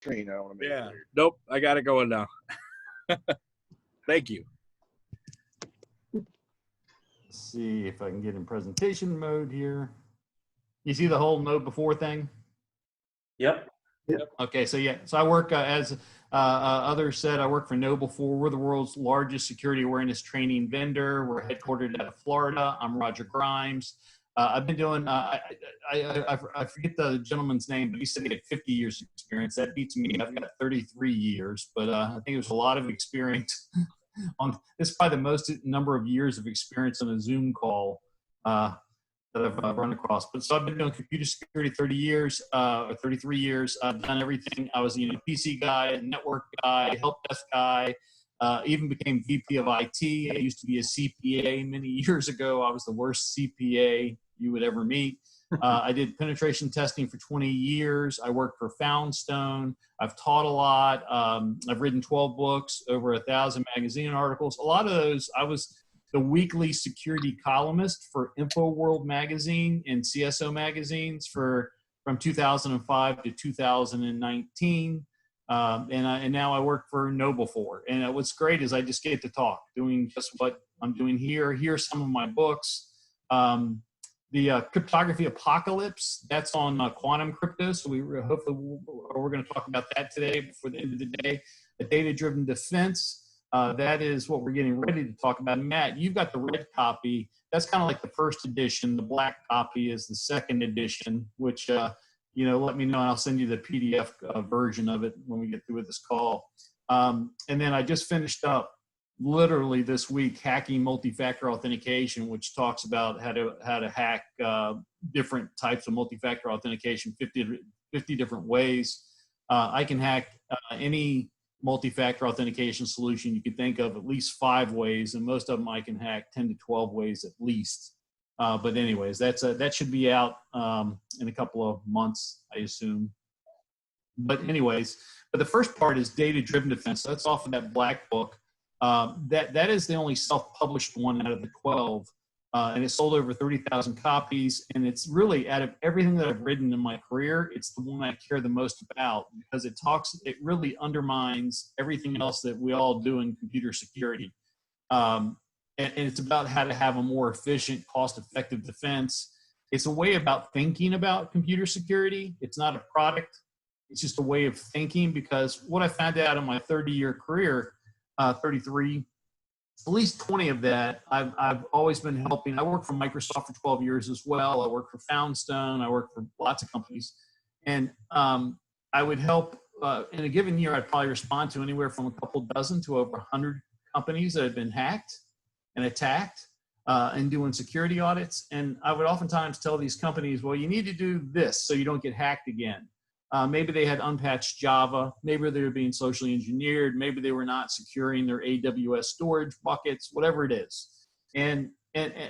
train. I don't want to make it weird. Nope. I got it going now. Thank you. Let's see if I can get in presentation mode here. You see the whole know before thing? Yep. Okay, so yeah, so I work as others said, I work for Know Before. We're the world's largest security awareness training vendor. We're headquartered out of Florida. I'm Roger Grimes. I've been doing, I forget the gentleman's name, but he said he had 50 years of experience. That beats me. I've got 33 years, but I think it was a lot of experience. This is probably the most number of years of experience on a Zoom call that I've run across. But so I've been doing computer security 30 years, or 33 years. I've done everything. I was a PC guy, a network guy, help desk guy, even became VP of IT. I used to be a CPA many years ago. I was the worst CPA you would ever meet. I did penetration testing for 20 years. I worked for Foundstone. I've taught a lot. I've written 12 books, over 1,000 magazine articles. A lot of those, I was the weekly security columnist for InfoWorld magazine and CSO magazines from 2005 to 2019. And now I work for Know Before. And what's great is I just get to talk, doing just what I'm doing here. Here's some of my books. The Cryptography Apocalypse, that's on quantum crypto. So we're going to talk about that today before the end of the day. The Data-Driven Defense. That is what we're getting ready to talk about. Matt, you've got the red copy. That's kind of like the first edition. The black copy is the second edition, which, let me know and I'll send you the PDF version of it when we get through with this call. And then I just finished up literally this week hacking multi-factor authentication, which talks about how to hack different types of multi-factor authentication, 50 different ways. I can hack any multi-factor authentication solution you could think of at least 5 ways, and most of them I can hack 10 to 12 ways at least. But anyways, that should be out in a couple of months, I assume. But anyways, the first part is Data-Driven Defense. That's off of that black book. That is the only self-published one out of the 12. And it sold over 30,000 copies. And it's really, out of everything that I've written in my career, it's the one I care the most about, because it really undermines everything else that we all do in computer security. And it's about how to have a more efficient, cost-effective defense. It's a way about thinking about computer security. It's not a product. It's just a way of thinking, because what I found out in my 30-year career, 33, at least 20 of that, I've always been helping. I worked for Microsoft for 12 years as well. I worked for Foundstone. I worked for lots of companies. And I would help, in a given year, I'd probably respond to anywhere from a couple dozen to over 100 companies that had been hacked and attacked and doing security audits. And I would oftentimes tell these companies, well, you need to do this so you don't get hacked again. Maybe they had unpatched Java. Maybe they were being socially engineered. Maybe they were not securing their AWS storage buckets, whatever it is. And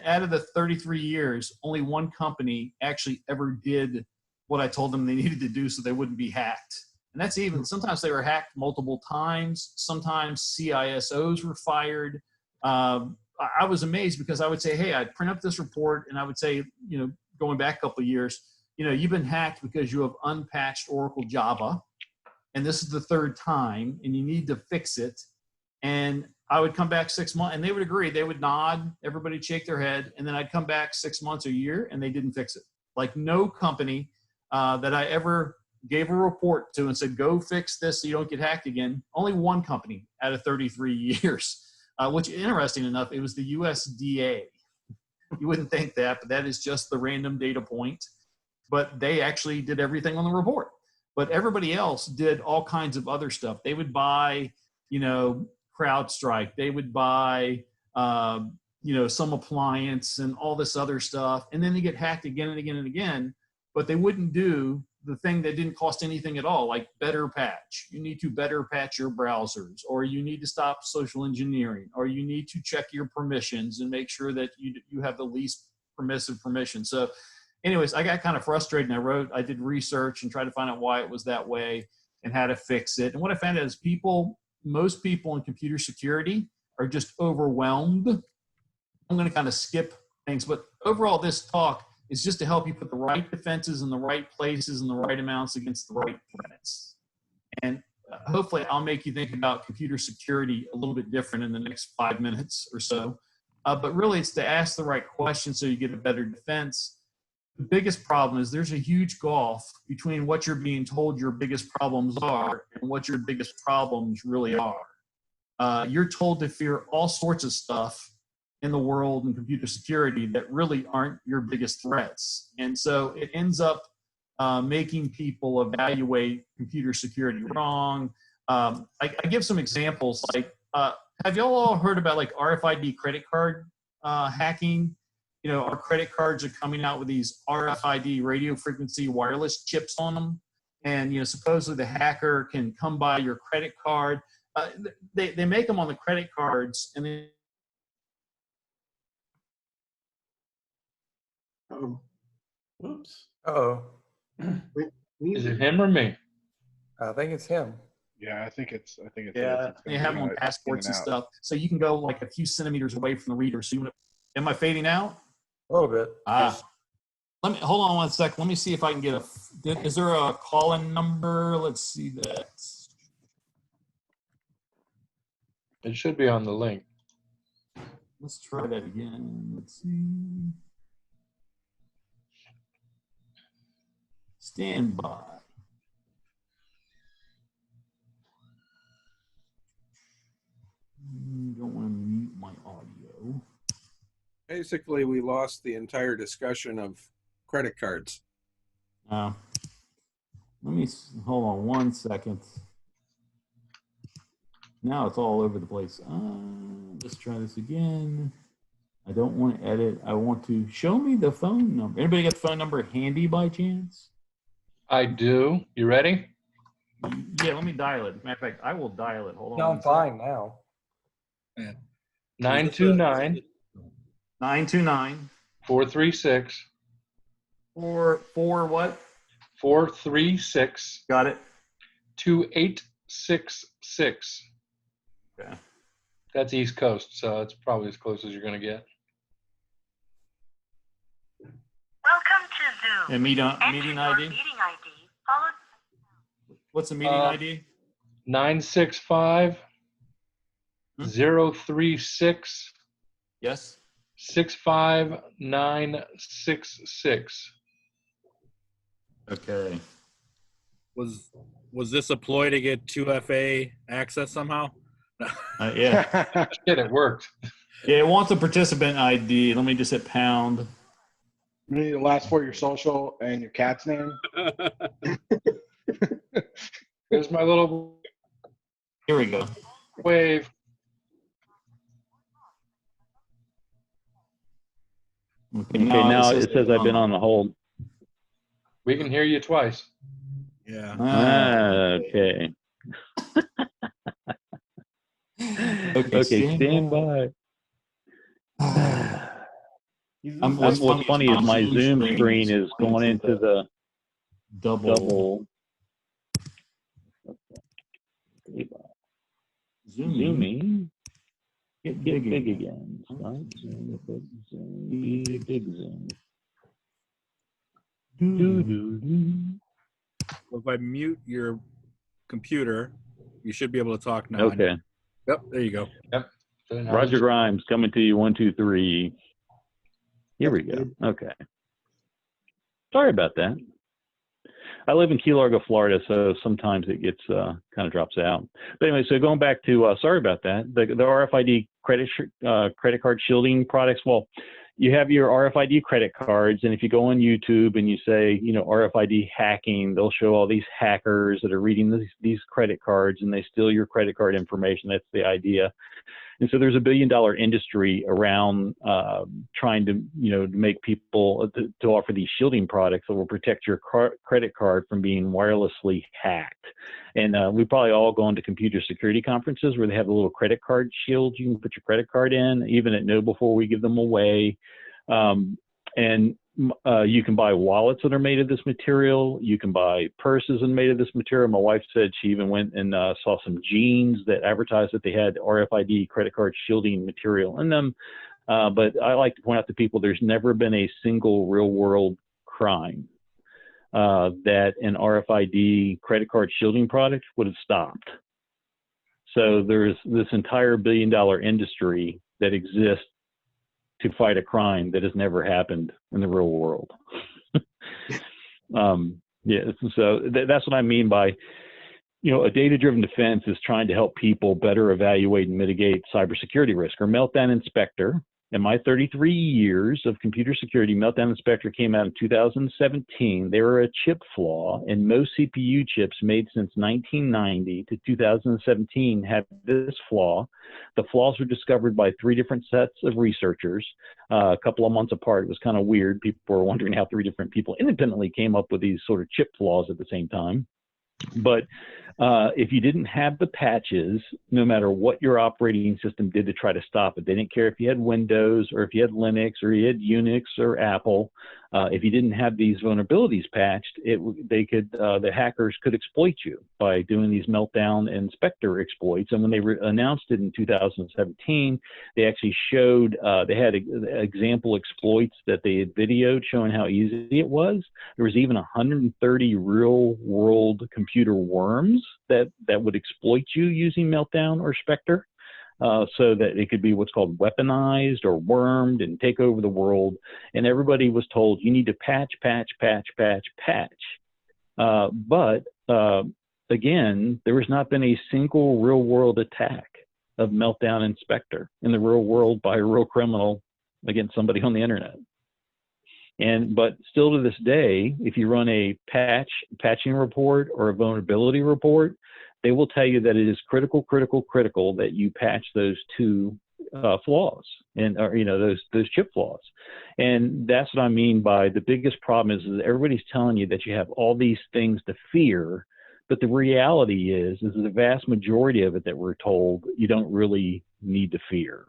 out of the 33 years, only one company actually ever did what I told them they needed to do so they wouldn't be hacked. And that's even, sometimes they were hacked multiple times. Sometimes CISOs were fired. I was amazed, because I would say, hey, I'd print up this report and I would say, going back a couple of years, you've been hacked because you have unpatched Oracle Java, and this is the 3rd time, and you need to fix it. And I would come back 6 months, and they would agree. They would nod, everybody would shake their head, and then I'd come back 6 months or a year, and they didn't fix it. Like, no company that I ever gave a report to and said, go fix this so you don't get hacked again. Only one company out of 33 years, which, interesting enough, it was the USDA. You wouldn't think that, but that is just the random data point. But they actually did everything on the report. But everybody else did all kinds of other stuff. They would buy, CrowdStrike. They would buy, some appliance and all this other stuff. And then they get hacked again and again and again. But they wouldn't do the thing that didn't cost anything at all, like better patch. You need to better patch your browsers, or you need to stop social engineering, or you need to check your permissions and make sure that you have the least permissive permission. So anyways, I got kind of frustrated, and I did research and tried to find out why it was that way and how to fix it. And what I found out is most people in computer security are just overwhelmed. I'm going to kind of skip things, but overall this talk is just to help you put the right defenses in the right places and the right amounts against the right threats. And hopefully I'll make you think about computer security a little bit different in the next 5 minutes or so. But really, it's to ask the right questions so you get a better defense. The biggest problem is there's a huge gulf between what you're being told your biggest problems are and what your biggest problems really are. You're told to fear all sorts of stuff in the world in computer security that really aren't your biggest threats. And so it ends up making people evaluate computer security wrong. I give some examples. Like, have y'all all heard about like RFID credit card hacking? You know, our credit cards are coming out with these RFID radio frequency wireless chips on them. And, you know, supposedly the hacker can come by your credit card. They make them on the credit cards and then. Oops. Oh, Is it him or me? I think it's him. Yeah, I think it's Yeah. It's They have them on passports and stuff. So you can go like a few centimeters away from the reader. So am I fading out? A little bit. Let me hold on 1 sec. Let me see if I can get is there a call-in number? Let's see that. It should be on the link. Let's try that again. Let's see. Stand by. Don't want to mute my audio. Basically, we lost the entire discussion of credit cards. Let me hold on 1 second. Now it's all over the place. Let's try this again. I don't want to edit. I want to show me the phone number. Anybody got the phone number handy by chance? I do. You ready? Yeah, let me dial it. Matter of fact, I will dial it. Hold on. No, I'm fine now. 929 929 436 4 what? 436 Got it. 2866. Okay. That's East Coast, so it's probably as close as you're going to get. Welcome to Zoom. And meeting Enter ID? your meeting ID, followed. What's the meeting ID? 965 036 Yes. 65966. Okay. Was this a ploy to get 2FA access somehow? Yeah. Shit, it worked. Yeah, it wants a participant ID. Let me just hit pound. You need the last 4 of your social and your cat's name. There's my little Here we go. wave. Okay, now it says I've been on the hold. We can hear you twice. Yeah. Okay. Okay, stand by. What's funny is my Zoom screen is going into the double zooming. Get big again. Start zoom, big zoom, big zoom. If I mute your computer, you should be able to talk now. Okay. Yep, there you go. Yep. Roger Grimes coming to you 1, 2, 3. Here we go. Okay. Sorry about that. I live in Key Largo, Florida, so sometimes it gets kind of drops out. But anyway, so going back to sorry about that. The RFID credit card shielding products. Well, you have your RFID credit cards, and if you go on YouTube and you say, you know, RFID hacking, they'll show all these hackers that are reading these credit cards, and they steal your credit card information. That's the idea. And so there's $1 billion industry around trying to, you know, to make people to offer these shielding products that will protect your credit card from being wirelessly hacked. And we probably all gone to computer security conferences where they have a little credit card shield you can put your credit card in, even at no before we give them away. And you can buy wallets that are made of this material. You can buy purses that are made of this material. My wife said she even went and saw some jeans that advertised that they had RFID credit card shielding material in them. But I like to point out to people there's never been a single real world crime that an RFID credit card shielding product would have stopped. So there's this entire billion-dollar industry that exists to fight a crime that has never happened in the real world. Yeah, so that's what I mean by, a data-driven defense is trying to help people better evaluate and mitigate cybersecurity risk. Or Meltdown Inspector, in my 33 years of computer security, Meltdown Inspector came out in 2017. They were a chip flaw, and most CPU chips made since 1990 to 2017 had this flaw. The flaws were discovered by 3 different sets of researchers, a couple of months apart. It was kind of weird. People were wondering how 3 different people independently came up with these sort of chip flaws at the same time. But if you didn't have the patches, no matter what your operating system did to try to stop it, they didn't care if you had Windows or if you had Linux or you had Unix or Apple. If you didn't have these vulnerabilities patched, the hackers could exploit you by doing these Meltdown Inspector exploits. And when they announced it in 2017, they actually showed, they had example exploits that they had videoed showing how easy it was. There was even 130 real world computer worms that would exploit you using Meltdown or Spectre. So that it could be what's called weaponized or wormed and take over the world. And everybody was told, you need to patch. But again, there has not been a single real world attack of Meltdown Inspector in the real world by a real criminal against somebody on the internet. But still to this day, if you run a patching report or a vulnerability report, they will tell you that it is critical that you patch those 2 flaws and those chip flaws. And that's what I mean by the biggest problem is that everybody's telling you that you have all these things to fear, but the reality is the vast majority of it that we're told you don't really need to fear.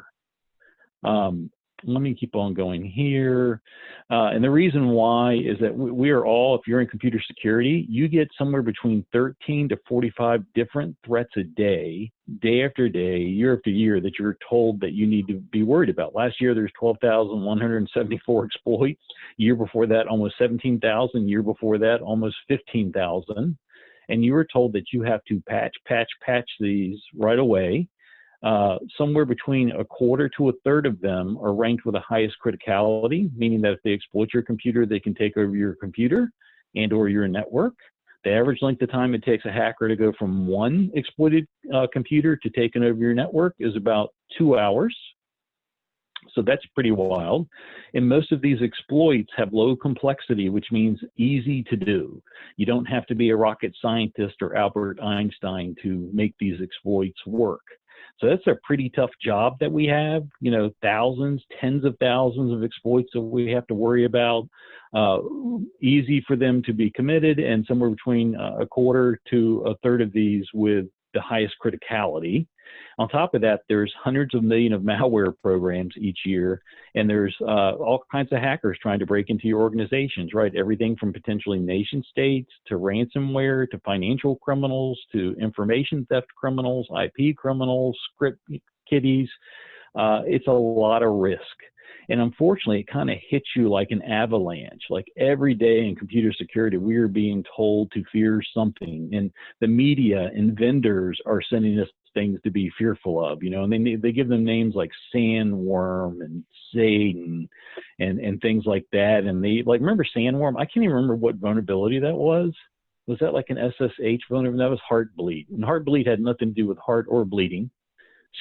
Let me keep on going here. And the reason why is that we are all, if you're in computer security, you get somewhere between 13 to 45 different threats a day after day, year after year, that you're told that you need to be worried about. Last year, there's 12,174 exploits. Year before that, almost 17,000. Year before that, almost 15,000. And you were told that you have to patch these right away. Somewhere between a quarter to a third of them are ranked with the highest criticality, meaning that if they exploit your computer, they can take over your computer and or your network. The average length of time it takes a hacker to go from one exploited computer to taking over your network is about 2 hours. So that's pretty wild. And most of these exploits have low complexity, which means easy to do. You don't have to be a rocket scientist or Albert Einstein to make these exploits work. So that's a pretty tough job that we have, thousands, tens of thousands of exploits that we have to worry about. Easy for them to be committed, and somewhere between a quarter to a third of these with the highest criticality. On top of that, there's hundreds of millions of malware programs each year, and there's all kinds of hackers trying to break into your organizations, right? Everything from potentially nation states to ransomware to financial criminals to information theft criminals, IP criminals, script kiddies. It's a lot of risk. And unfortunately, it kind of hits you like an avalanche. Like every day in computer security, we are being told to fear something. And the media and vendors are sending us things to be fearful of, and they give them names like Sandworm and Satan and things like that. And they remember Sandworm? I can't even remember what vulnerability that was. Was that like an SSH vulnerability? That was Heartbleed. And Heartbleed had nothing to do with heart or bleeding.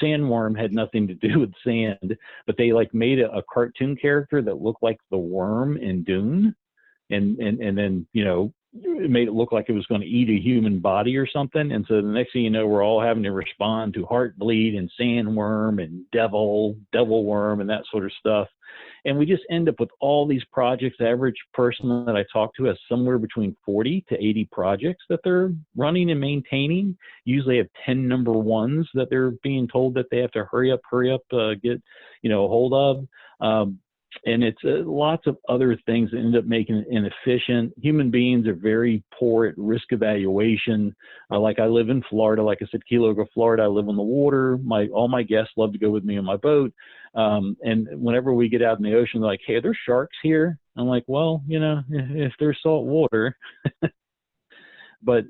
Sandworm had nothing to do with sand, but they made a cartoon character that looked like the worm in Dune, and then it made it look like it was going to eat a human body or something. And so the next thing you know, we're all having to respond to Heartbleed and Sandworm and Devil Worm and that sort of stuff. And we just end up with all these projects. The average person that I talk to has somewhere between 40 to 80 projects that they're running and maintaining. Usually have 10 number ones that they're being told that they have to hurry up, get, a hold of. And it's lots of other things that end up making it inefficient. Human beings are very poor at risk evaluation. I live in Florida, like I said, Key Largo, Florida. I live on the water. All my guests love to go with me on my boat. And whenever we get out in the ocean, they're like, hey, are there sharks here? I'm like, well, you know, if there's salt water, but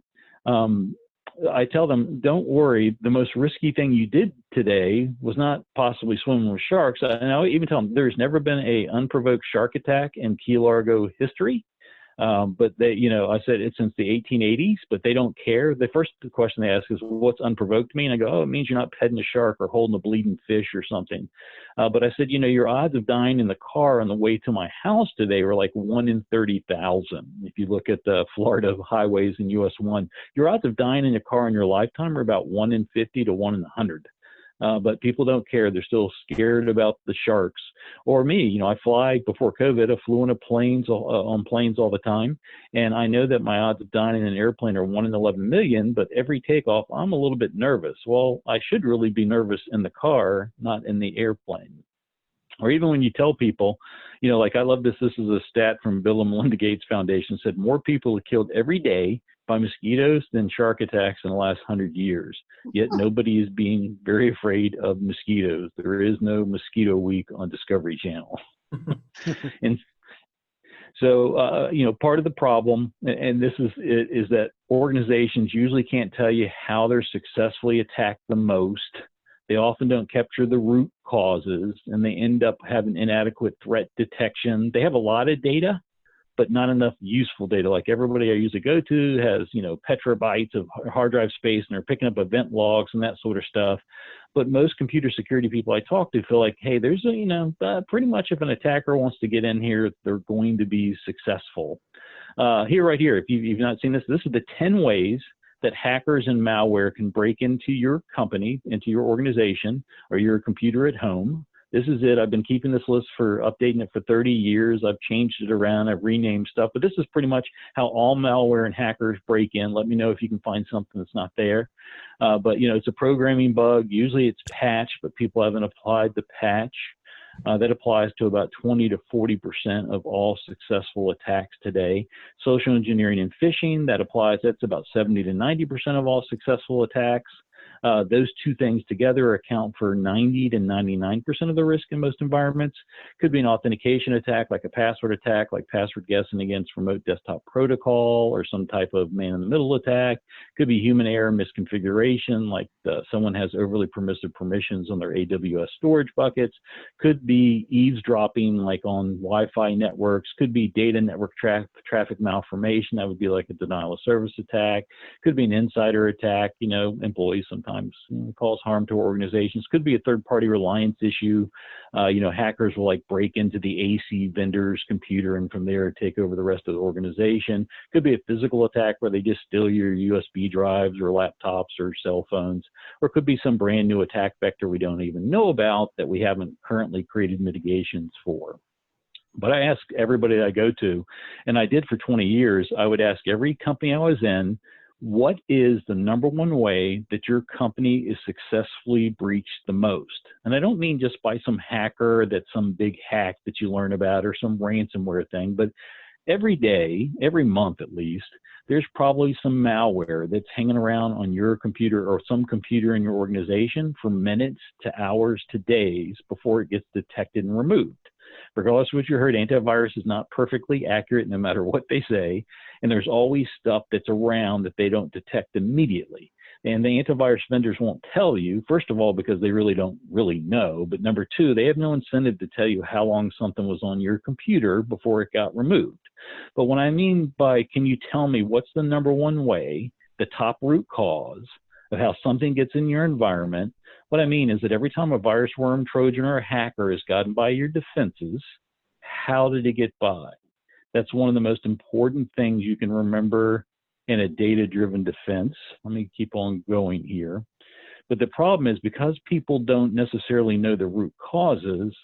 I tell them, don't worry. The most risky thing you did today was not possibly swimming with sharks. And I even tell them there's never been a unprovoked shark attack in Key Largo history. But they, you know, I said it's since the 1880s, but they don't care. The first question they ask is, what's unprovoked mean? I go, oh, it means you're not petting a shark or holding a bleeding fish or something. But I said, you know, your odds of dying in the car on the way to my house today were like 1 in 30,000. If you look at the Florida highways in US 1, your odds of dying in a car in your lifetime are about 1 in 50 to 1 in 100. But people don't care. They're still scared about the sharks. Or me, you know, I fly before COVID. I flew on planes all the time, and I know that my odds of dying in an airplane are 1 in 11 million. But every takeoff, I'm a little bit nervous. Well, I should really be nervous in the car, not in the airplane. Or even when you tell people, you know, like I love this. This is a stat from Bill and Melinda Gates Foundation. Said more people are killed every day by mosquitoes than shark attacks in the last 100 years. Yet nobody is being very afraid of mosquitoes. There is no mosquito week on Discovery Channel. And so, you know, part of the problem, and this is that organizations usually can't tell you how they're successfully attacked the most. They often don't capture the root causes, and they end up having inadequate threat detection. They have a lot of data, but not enough useful data. Like everybody I usually go to has, you know, petabytes of hard drive space, and they're picking up event logs and that sort of stuff. But most computer security people I talk to feel like, hey, there's a, you know, pretty much if an attacker wants to get in here, they're going to be successful. Right here, if you've not seen this, this is the 10 ways that hackers and malware can break into your company, into your organization, or your computer at home. This is it. I've been keeping this list for updating it for 30 years. I've changed it around. I've renamed stuff, but this is pretty much how all malware and hackers break in. Let me know if you can find something that's not there. But, you know, it's a programming bug. Usually it's patched, but people haven't applied the patch. That applies to about 20 to 40% of all successful attacks today. Social engineering and phishing, that applies. That's about 70 to 90% of all successful attacks. Those two things together account for 90 to 99% of the risk in most environments. Could be an authentication attack, like a password attack, like password guessing against remote desktop protocol, or some type of man-in-the-middle attack. Could be human error, misconfiguration, like someone has overly permissive permissions on their AWS storage buckets. Could be eavesdropping, like on Wi-Fi networks. Could be data network traffic malformation. That would be like a denial of service attack. Could be an insider attack. You know, employees sometimes cause harm to organizations. Could be a third-party reliance issue. You know, hackers will like break into the AC vendor's computer and from there take over the rest of the organization. Could be a physical attack where they just steal your USB drives or laptops or cell phones. Or it could be some brand new attack vector we don't even know about that we haven't currently created mitigations for. But I ask everybody I go to, and I did for 20 years, I would ask every company I was in, what is the number one way that your company is successfully breached the most? And I don't mean just by some hacker, that's some big hack that you learn about, or some ransomware thing, but every day, every month at least, there's probably some malware that's hanging around on your computer or some computer in your organization for minutes to hours to days before it gets detected and removed. Regardless of what you heard, antivirus is not perfectly accurate no matter what they say, and there's always stuff that's around that they don't detect immediately. And the antivirus vendors won't tell you, first of all, because they really don't know, but number two, they have no incentive to tell you how long something was on your computer before it got removed. But what I mean by, can you tell me what's the number one way, the top root cause of how something gets in your environment? What I mean is that every time a virus, worm, Trojan, or a hacker has gotten by your defenses, how did it get by? That's one of the most important things you can remember in a data-driven defense. Let me keep on going here. But the problem is, because people don't necessarily know the root causes,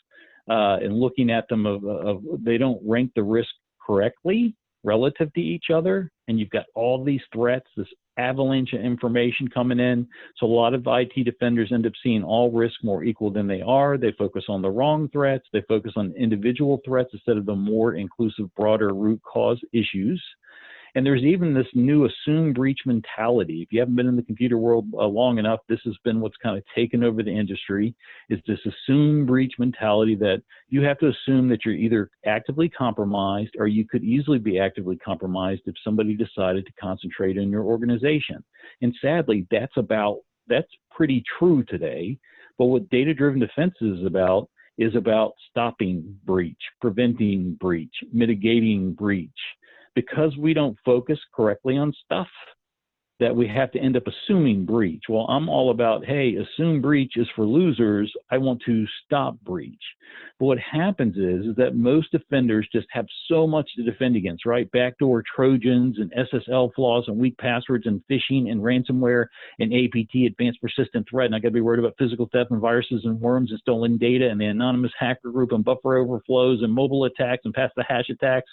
and looking at them, they don't rank the risk correctly relative to each other, and you've got all these threats, this avalanche of information coming in. So a lot of IT defenders end up seeing all risks more equal than they are. They focus on the wrong threats. They focus on individual threats instead of the more inclusive, broader root cause issues. And there's even this new assume breach mentality. If you haven't been in the computer world long enough, this has been what's kind of taken over the industry, is this assume breach mentality that you have to assume that you're either actively compromised or you could easily be actively compromised if somebody decided to concentrate in your organization. And sadly, that's pretty true today. But what data-driven defense is about stopping breach, preventing breach, mitigating breach. Because we don't focus correctly on stuff, that we have to end up assuming breach. Well, I'm all about, hey, assume breach is for losers. I want to stop breach. But what happens is that most offenders just have so much to defend against, right? Backdoor Trojans and SSL flaws and weak passwords and phishing and ransomware and APT, advanced persistent threat. And I got to be worried about physical theft and viruses and worms and stolen data and the anonymous hacker group and buffer overflows and mobile attacks and pass the hash attacks,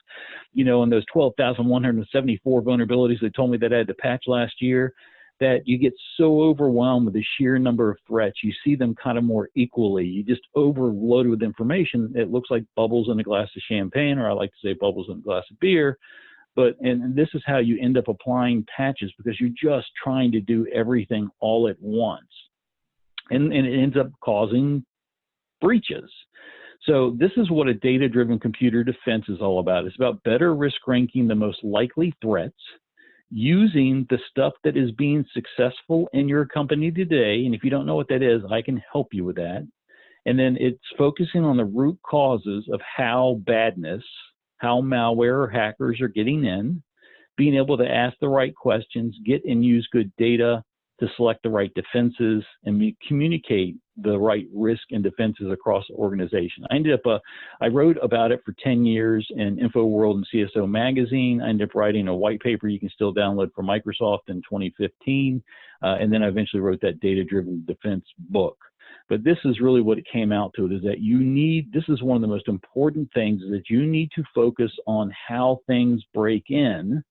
you know, and those 12,174 vulnerabilities they told me that I had to patch last year, that you get so overwhelmed with the sheer number of threats. You see them kind of more equally. You just overloaded with information. It looks like bubbles in a glass of champagne, or I like to say bubbles in a glass of beer. And this is how you end up applying patches, because you're just trying to do everything all at once. And it ends up causing breaches. So this is what a data-driven computer defense is all about. It's about better risk ranking the most likely threats, using the stuff that is being successful in your company today. And if you don't know what that is, I can help you with that. And then it's focusing on the root causes of how badness, how malware or hackers are getting in, being able to ask the right questions, get and use good data to select the right defenses, and communicate the right risk and defenses across the organization. I wrote about it for 10 years in InfoWorld and CSO magazine. I ended up writing a white paper you can still download from Microsoft in 2015. And then I eventually wrote that data-driven defense book. But this is really what it came out to, is that this is one of the most important things, is that you need to focus on how things break in,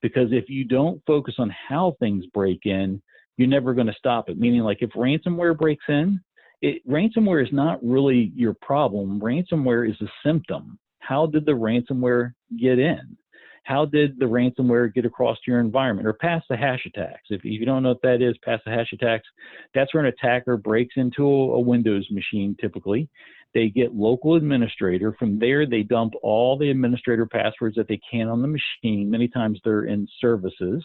because if you don't focus on how things break in, you're never going to stop it. Meaning, like, if ransomware breaks in, ransomware is not really your problem. Ransomware is a symptom. How did the ransomware get in? How did the ransomware get across your environment? Or pass the hash attacks. If you don't know what that is, pass the hash attacks, that's where an attacker breaks into a Windows machine typically. They get local administrator. From there, they dump all the administrator passwords that they can on the machine. Many times they're in services.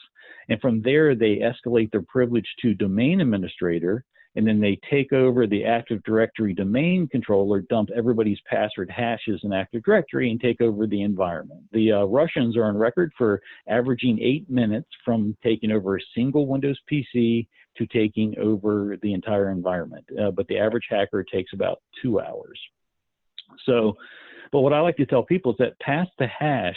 And from there, they escalate their privilege to domain administrator. And then they take over the Active Directory domain controller, dump everybody's password hashes in Active Directory, and take over the environment. The Russians are on record for averaging 8 minutes from taking over a single Windows PC to taking over the entire environment. But the average hacker takes about 2 hours. But what I like to tell people is that pass the hash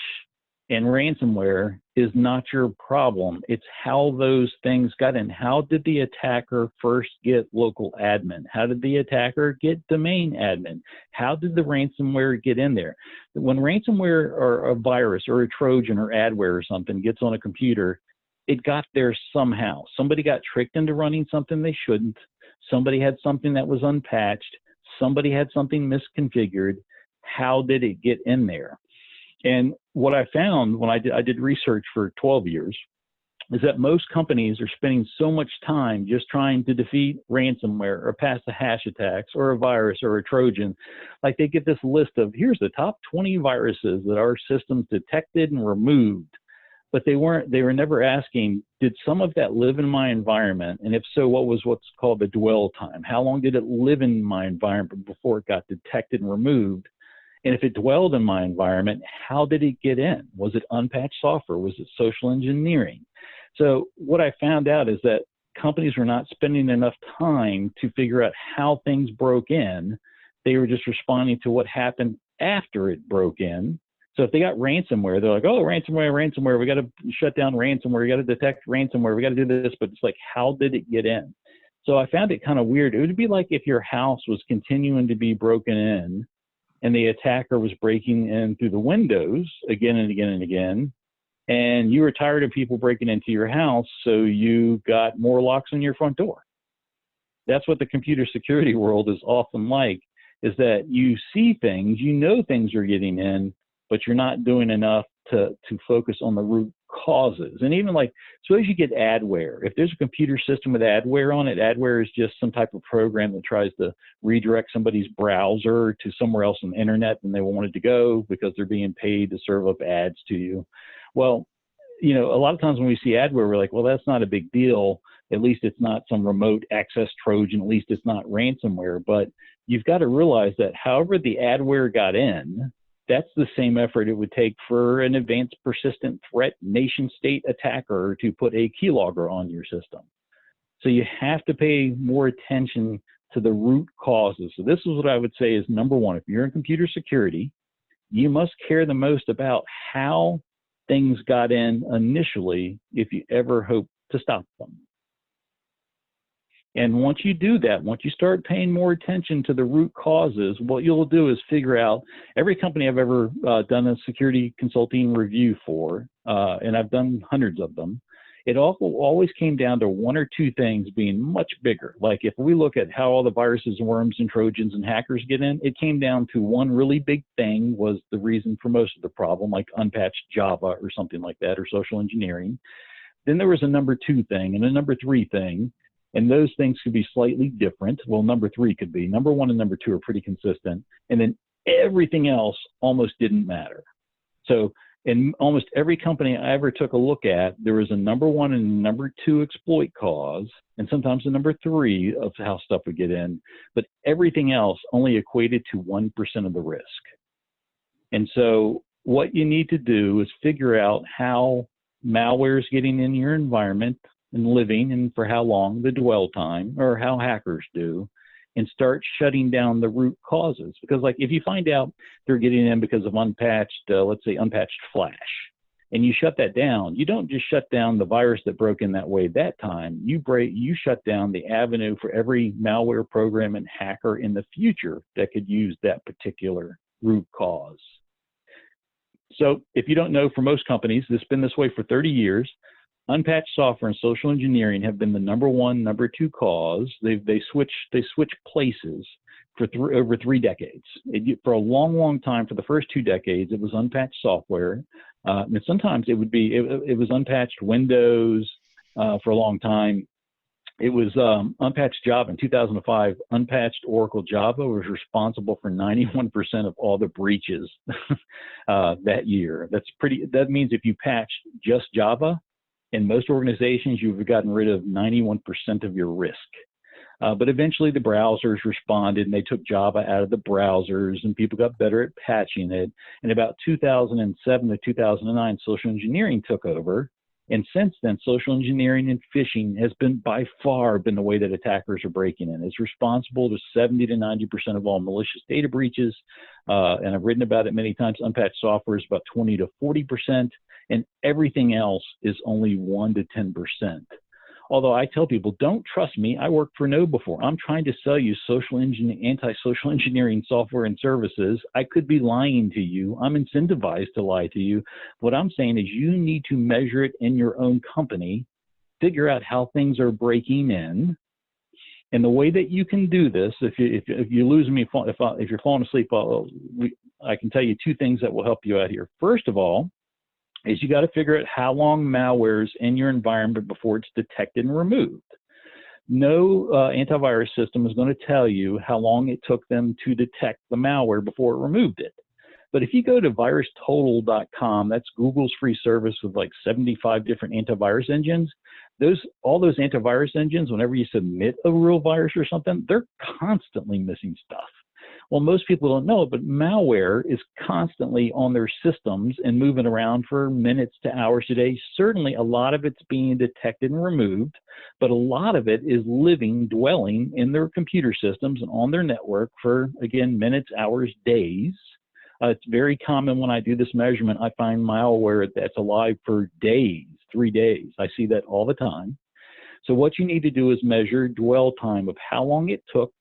and ransomware is not your problem. It's how those things got in. How did the attacker first get local admin? How did the attacker get domain admin? How did the ransomware get in there? When ransomware or a virus or a Trojan or adware or something gets on a computer, it got there somehow. Somebody got tricked into running something they shouldn't. Somebody had something that was unpatched. Somebody had something misconfigured. How did it get in there? And what I found when I did research for 12 years is that most companies are spending so much time just trying to defeat ransomware or pass the hash attacks or a virus or a Trojan. Like, they get this list of, here's the top 20 viruses that our systems detected and removed. But they were never asking, did some of that live in my environment? And if so, what was what's called the dwell time? How long did it live in my environment before it got detected and removed? And if it dwelled in my environment, how did it get in? Was it unpatched software? Was it social engineering? So what I found out is that companies were not spending enough time to figure out how things broke in. They were just responding to what happened after it broke in. So if they got ransomware, they're like, oh, ransomware, we got to shut down ransomware, we got to detect ransomware, we got to do this. But it's like, how did it get in? So I found it kind of weird. It would be like if your house was continuing to be broken in, and the attacker was breaking in through the windows again and again and again, and you were tired of people breaking into your house, so you got more locks on your front door. That's what the computer security world is often like, is that you see things, you know things are getting in, but you're not doing enough to focus on the root causes. And even like, suppose you get adware. If there's a computer system with adware on it, adware is just some type of program that tries to redirect somebody's browser to somewhere else on the internet and they want it to go because they're being paid to serve up ads to you. Well, you know, a lot of times when we see adware, we're like, well, that's not a big deal. At least it's not some remote access Trojan. At least it's not ransomware. But you've got to realize that however the adware got in, that's the same effort it would take for an advanced persistent threat nation state attacker to put a keylogger on your system. So you have to pay more attention to the root causes. So this is what I would say is number one. If you're in computer security, you must care the most about how things got in initially if you ever hope to stop them. And once you do that, once you start paying more attention to the root causes, what you'll do is figure out every company I've ever done a security consulting review for, and I've done hundreds of them, it always came down to one or two things being much bigger. Like if we look at how all the viruses and worms and Trojans and hackers get in, it came down to one really big thing was the reason for most of the problem, like unpatched Java or something like that, or social engineering. Then there was a number two thing and a number three thing. And those things could be slightly different. Well, number three could be. Number one and number two are pretty consistent. And then everything else almost didn't matter. So in almost every company I ever took a look at, there was a number one and number two exploit cause, and sometimes a number three of how stuff would get in. But everything else only equated to 1% of the risk. And so what you need to do is figure out how malware is getting in your environment and living, and for how long, the dwell time, or how hackers do, and start shutting down the root causes. Because like if you find out they're getting in because of unpatched, let's say unpatched Flash, and you shut that down, you don't just shut down the virus that broke in that way that time, you shut down the avenue for every malware program and hacker in the future that could use that particular root cause. So if you don't know, for most companies, it's been this way for 30 years. Unpatched software and social engineering have been the number one, number two cause. They switch places for over 3 decades. For a long, long time, for the first 2 decades, it was unpatched software. And sometimes it was unpatched Windows for a long time. It was unpatched Java in 2005. Unpatched Oracle Java was responsible for 91% of all the breaches that year. That means if you patched just Java, in most organizations, you've gotten rid of 91% of your risk. But eventually the browsers responded and they took Java out of the browsers and people got better at patching it. And about 2007 to 2009, social engineering took over. And since then, social engineering and phishing has been by far been the way that attackers are breaking in. It's responsible to 70 to 90% of all malicious data breaches. And I've written about it many times. Unpatched software is about 20 to 40%. And everything else is only 1 to 10%. Although I tell people, don't trust me. I worked for No before. I'm trying to sell you anti-social engineering software and services. I could be lying to you. I'm incentivized to lie to you. What I'm saying is you need to measure it in your own company, figure out how things are breaking in. And the way that you can do this, if you lose me, if you're falling asleep, I can tell you 2 things that will help you out here. First of all, is you got to figure out how long malware is in your environment before it's detected and removed. No antivirus system is going to tell you how long it took them to detect the malware before it removed it. But if you go to virustotal.com, that's Google's free service with like 75 different antivirus engines. All those antivirus engines, whenever you submit a real virus or something, they're constantly missing stuff. Well, most people don't know, but malware is constantly on their systems and moving around for minutes to hours a day. Certainly, a lot of it's being detected and removed, but a lot of it is dwelling in their computer systems and on their network for, again, minutes, hours, days. It's very common when I do this measurement, I find malware that's alive for days, 3 days. I see that all the time. So what you need to do is measure dwell time of how long it took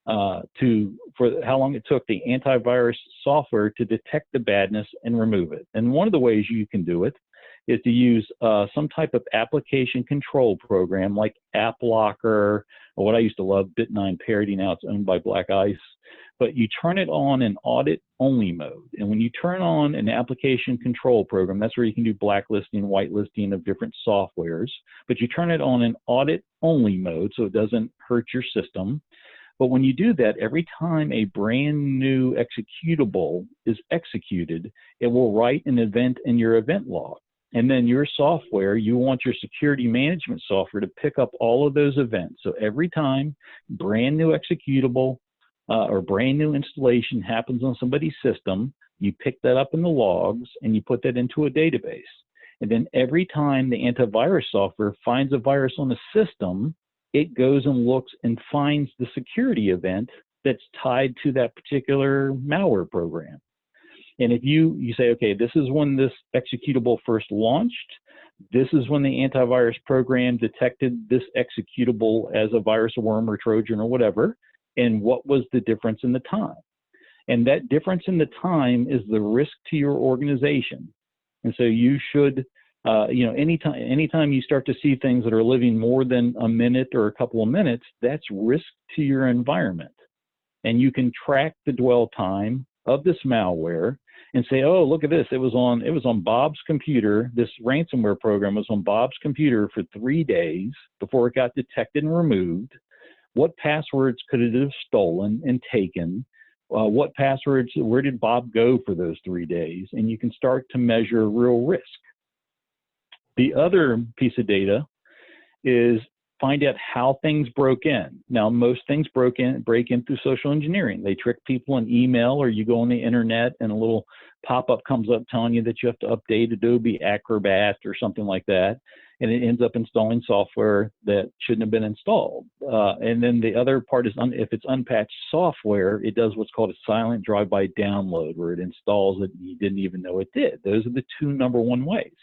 the antivirus software to detect the badness and remove it. And one of the ways you can do it is to use some type of application control program like AppLocker, or what I used to love, Bit9 Parity. Now it's owned by Black Ice. but you turn it on in audit only mode. And when you turn on an application control program, that's where you can do blacklisting, whitelisting of different softwares, but you turn it on in audit only mode so it doesn't hurt your system. But when you do that, every time a brand new executable is executed, it will write an event in your event log. And then your software, you want your security management software to pick up all of those events. So every time brand new executable or brand new installation happens on somebody's system, you pick that up in the logs and you put that into a database. And then every time the antivirus software finds a virus on the system, it goes and looks and finds the security event that's tied to that particular malware program. And if you say, okay, this is when this executable first launched, this is when the antivirus program detected this executable as a virus, a worm, or Trojan, or whatever, and what was the difference in the time? And that difference in the time is the risk to your organization. And so you should, anytime you start to see things that are living more than a minute or a couple of minutes, that's risk to your environment. And you can track the dwell time of this malware and say, oh, look at this. It was on Bob's computer. This ransomware program was on Bob's computer for 3 days before it got detected and removed. What passwords could it have stolen and taken? What passwords, where did Bob go for those 3 days? And you can start to measure real risk. The other piece of data is find out how things broke in. Now, most things break in through social engineering. They trick people in email, or you go on the internet and a little pop-up comes up telling you that you have to update Adobe Acrobat or something like that, and it ends up installing software that shouldn't have been installed. And then the other part is, if it's unpatched software, it does what's called a silent drive-by download, where it installs it and you didn't even know it did. Those are the two #1 ways.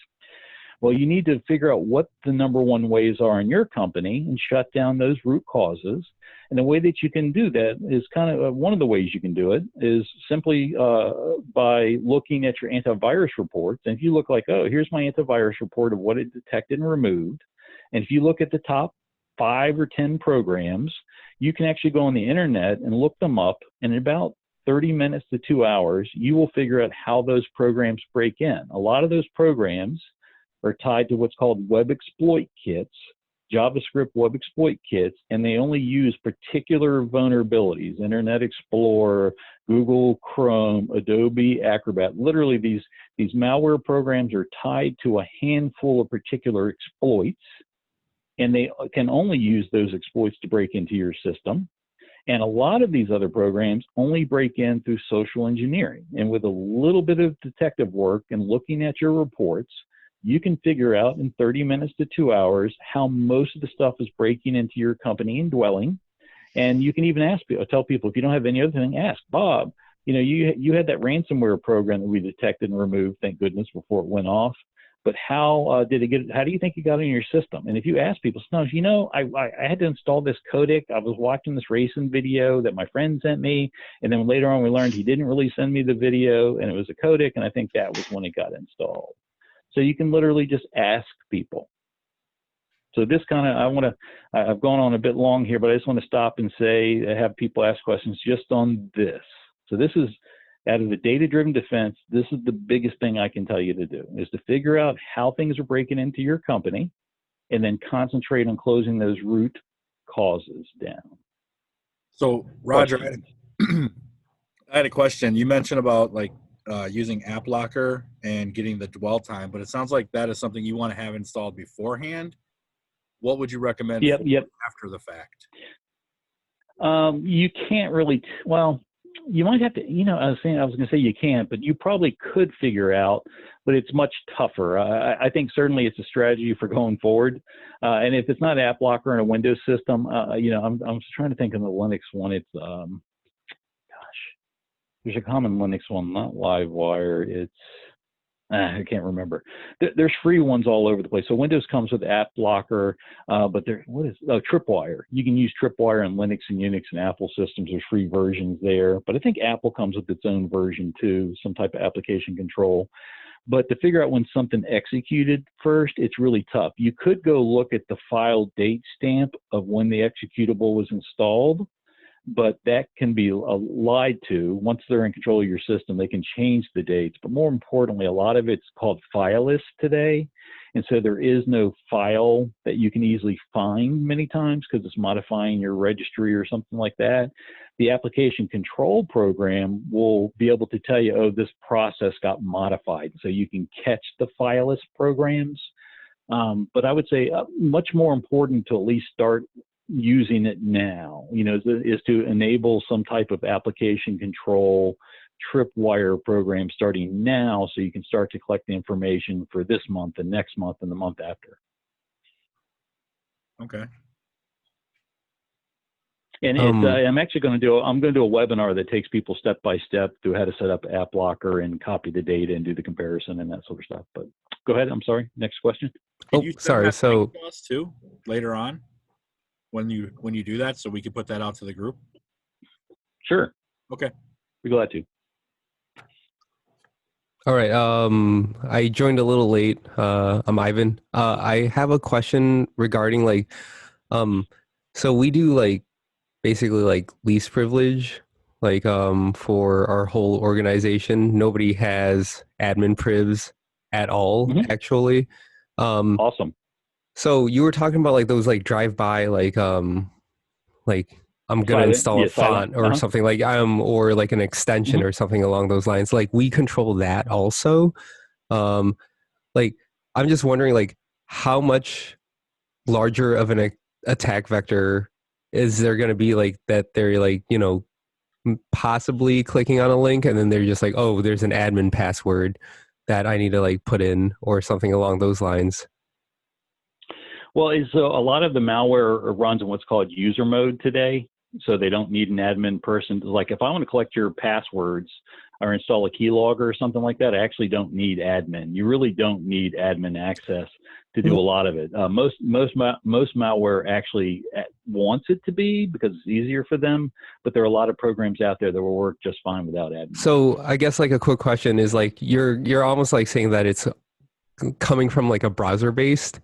Well, you need to figure out what the #1 ways are in your company and shut down those root causes. And the way that you can do that is kind of one of the ways you can do it is simply by looking at your antivirus reports. And if you look like, oh, here's my antivirus report of what it detected and removed. And if you look at the top 5 or 10 programs, you can actually go on the internet and look them up. And in about 30 minutes to 2 hours, you will figure out how those programs break in. A lot of those programs are tied to what's called web exploit kits, JavaScript web exploit kits, and they only use particular vulnerabilities, Internet Explorer, Google Chrome, Adobe Acrobat. Literally, these malware programs are tied to a handful of particular exploits, and they can only use those exploits to break into your system. And a lot of these other programs only break in through social engineering. And with a little bit of detective work and looking at your reports, you can figure out in 30 minutes to 2 hours how most of the stuff is breaking into your company and dwelling. And you can even tell people, if you don't have any other thing, ask Bob, you had that ransomware program that we detected and removed, thank goodness, before it went off. But how do you think it got in your system? And if you ask people, sometimes, I had to install this codec. I was watching this racing video that my friend sent me. And then later on, we learned he didn't really send me the video, and it was a codec. And I think that was when it got installed. So you can literally just ask people. So this kind of, I've gone on a bit long here, but I just want to stop and have people ask questions just on this. So this is, out of the data-driven defense, this is the biggest thing I can tell you to do, is to figure out how things are breaking into your company and then concentrate on closing those root causes down. So Roger, I had a question. You mentioned about using App Locker and getting the dwell time, but it sounds like that is something you want to have installed beforehand. What would you recommend after the fact? You can't really, you might have to, I was going to say you can't, but you probably could figure out, but it's much tougher. I think certainly it's a strategy for going forward. And if it's not App Locker in a Windows system, I'm trying to think of the Linux one. It's, there's a common Linux one, not Livewire. It's, I can't remember. There's free ones all over the place. So Windows comes with App Locker, but Tripwire. You can use Tripwire in Linux and Unix and Apple systems. There's free versions there. But I think Apple comes with its own version too, some type of application control. But to figure out when something executed first, it's really tough. You could go look at the file date stamp of when the executable was installed. but that can be lied to. Once they're in control of your system, they can change the dates. But more importantly, a lot of it's called fileless today. And so there is no file that you can easily find many times because it's modifying your registry or something like that. The application control program will be able to tell you, oh, this process got modified. So you can catch the fileless programs. But I would say much more important to at least start using it now, is to enable some type of application control tripwire program starting now, so you can start to collect the information for this month and next month and the month after. Okay. And I'm actually going to do a webinar that takes people step by step through how to set up App Locker and copy the data and do the comparison and that sort of stuff. But go ahead. I'm sorry. Next question. Can you send that link to us too later on when you do that, so we can put that out to the group? Sure. Okay. Be glad to. All right. I joined a little late. I'm Ivan. I have a question regarding so we do basically least privilege, for our whole organization. Nobody has admin privs at all, actually. Awesome. So you were talking about those drive-by I'm going to install a font or something or an extension or something along those lines. We control that also. I'm just wondering how much larger of an attack vector is there going to be that they're possibly clicking on a link and then they're just oh, there's an admin password that I need to put in or something along those lines. Well, so a lot of the malware runs in what's called user mode today. So they don't need an admin person. If I want to collect your passwords or install a keylogger or something like that, I actually don't need admin. You really don't need admin access to do a lot of it. Most malware actually wants it to be because it's easier for them, but there are a lot of programs out there that will work just fine without admin. So I guess a quick question is you're almost saying that it's coming from a browser based.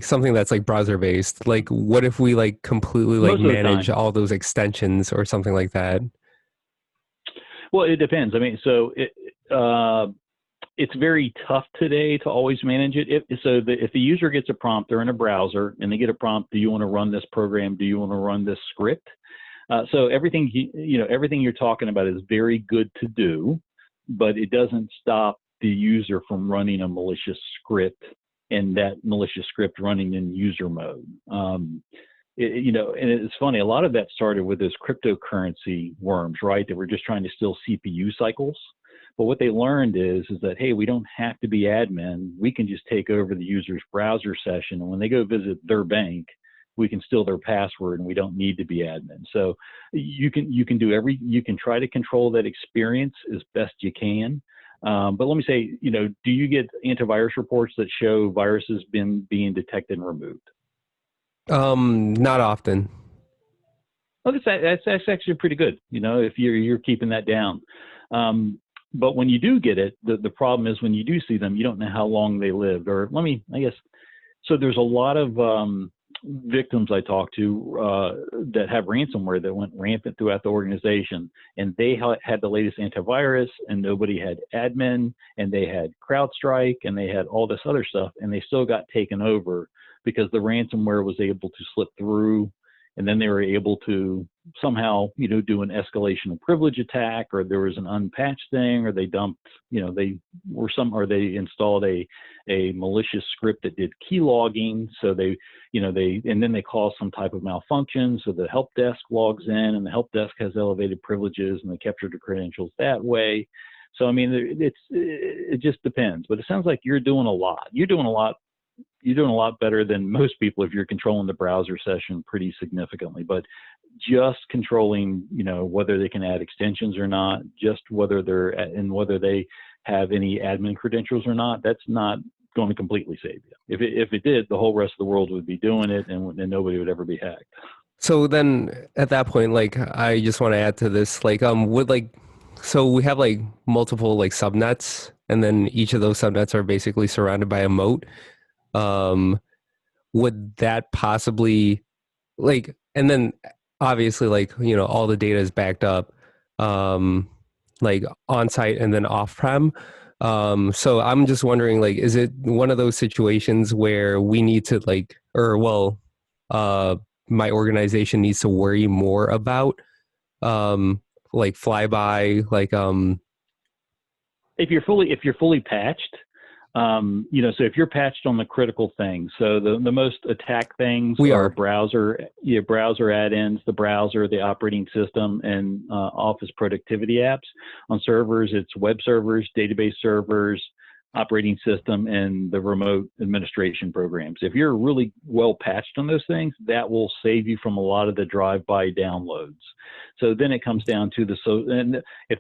Something that's browser based. What if we completely manage all those extensions or something like that? Well, it depends. I mean, so it's very tough today to always manage it. If the user gets a prompt, they're in a browser and they get a prompt, do you want to run this program? Do you want to run this script? So everything you're talking about is very good to do, but it doesn't stop the user from running a malicious script and that malicious script running in user mode. And it's funny, a lot of that started with those cryptocurrency worms, right? That were just trying to steal CPU cycles. But what they learned is that, hey, we don't have to be admin. We can just take over the user's browser session. And when they go visit their bank, we can steal their password and we don't need to be admin. So you can try to control that experience as best you can. But let me say, do you get antivirus reports that show viruses being detected and removed? Not often. Oh, that's actually pretty good. If you're keeping that down. But when you do get it, the problem is when you do see them, you don't know how long they lived. So there's a lot of victims I talked to that have ransomware that went rampant throughout the organization, and they had the latest antivirus, and nobody had admin, and they had CrowdStrike, and they had all this other stuff, and they still got taken over because the ransomware was able to slip through, and then they were able to somehow, do an escalation of privilege attack, or there was an unpatched thing, or they dumped, they installed a malicious script that did key logging. So and then they cause some type of malfunction. So the help desk logs in, and the help desk has elevated privileges, and they capture the credentials that way. So, I mean, it just depends, but it sounds like you're doing a lot. You're doing a lot better than most people if you're controlling the browser session pretty significantly. But just controlling, whether they can add extensions or not, just whether they have any admin credentials or not, that's not going to completely save you. If it did, the whole rest of the world would be doing it, and nobody would ever be hacked. So then, at that point, I just want to add to this, so we have multiple subnets, and then each of those subnets are basically surrounded by a moat. Would that possibly and then obviously, like, all the data is backed up, like on site and then off prem. So I'm just wondering, like, is it one of those situations where we need to my organization needs to worry more about, like flyby, like, If you're fully patched, so if you're patched on the critical things, so the most attacked things are browser add-ins, the browser, the operating system, and Office productivity apps. On servers, it's web servers, database servers, operating system, and the remote administration programs. If you're really well patched on those things, that will save you from a lot of the drive-by downloads. So then it comes down to and if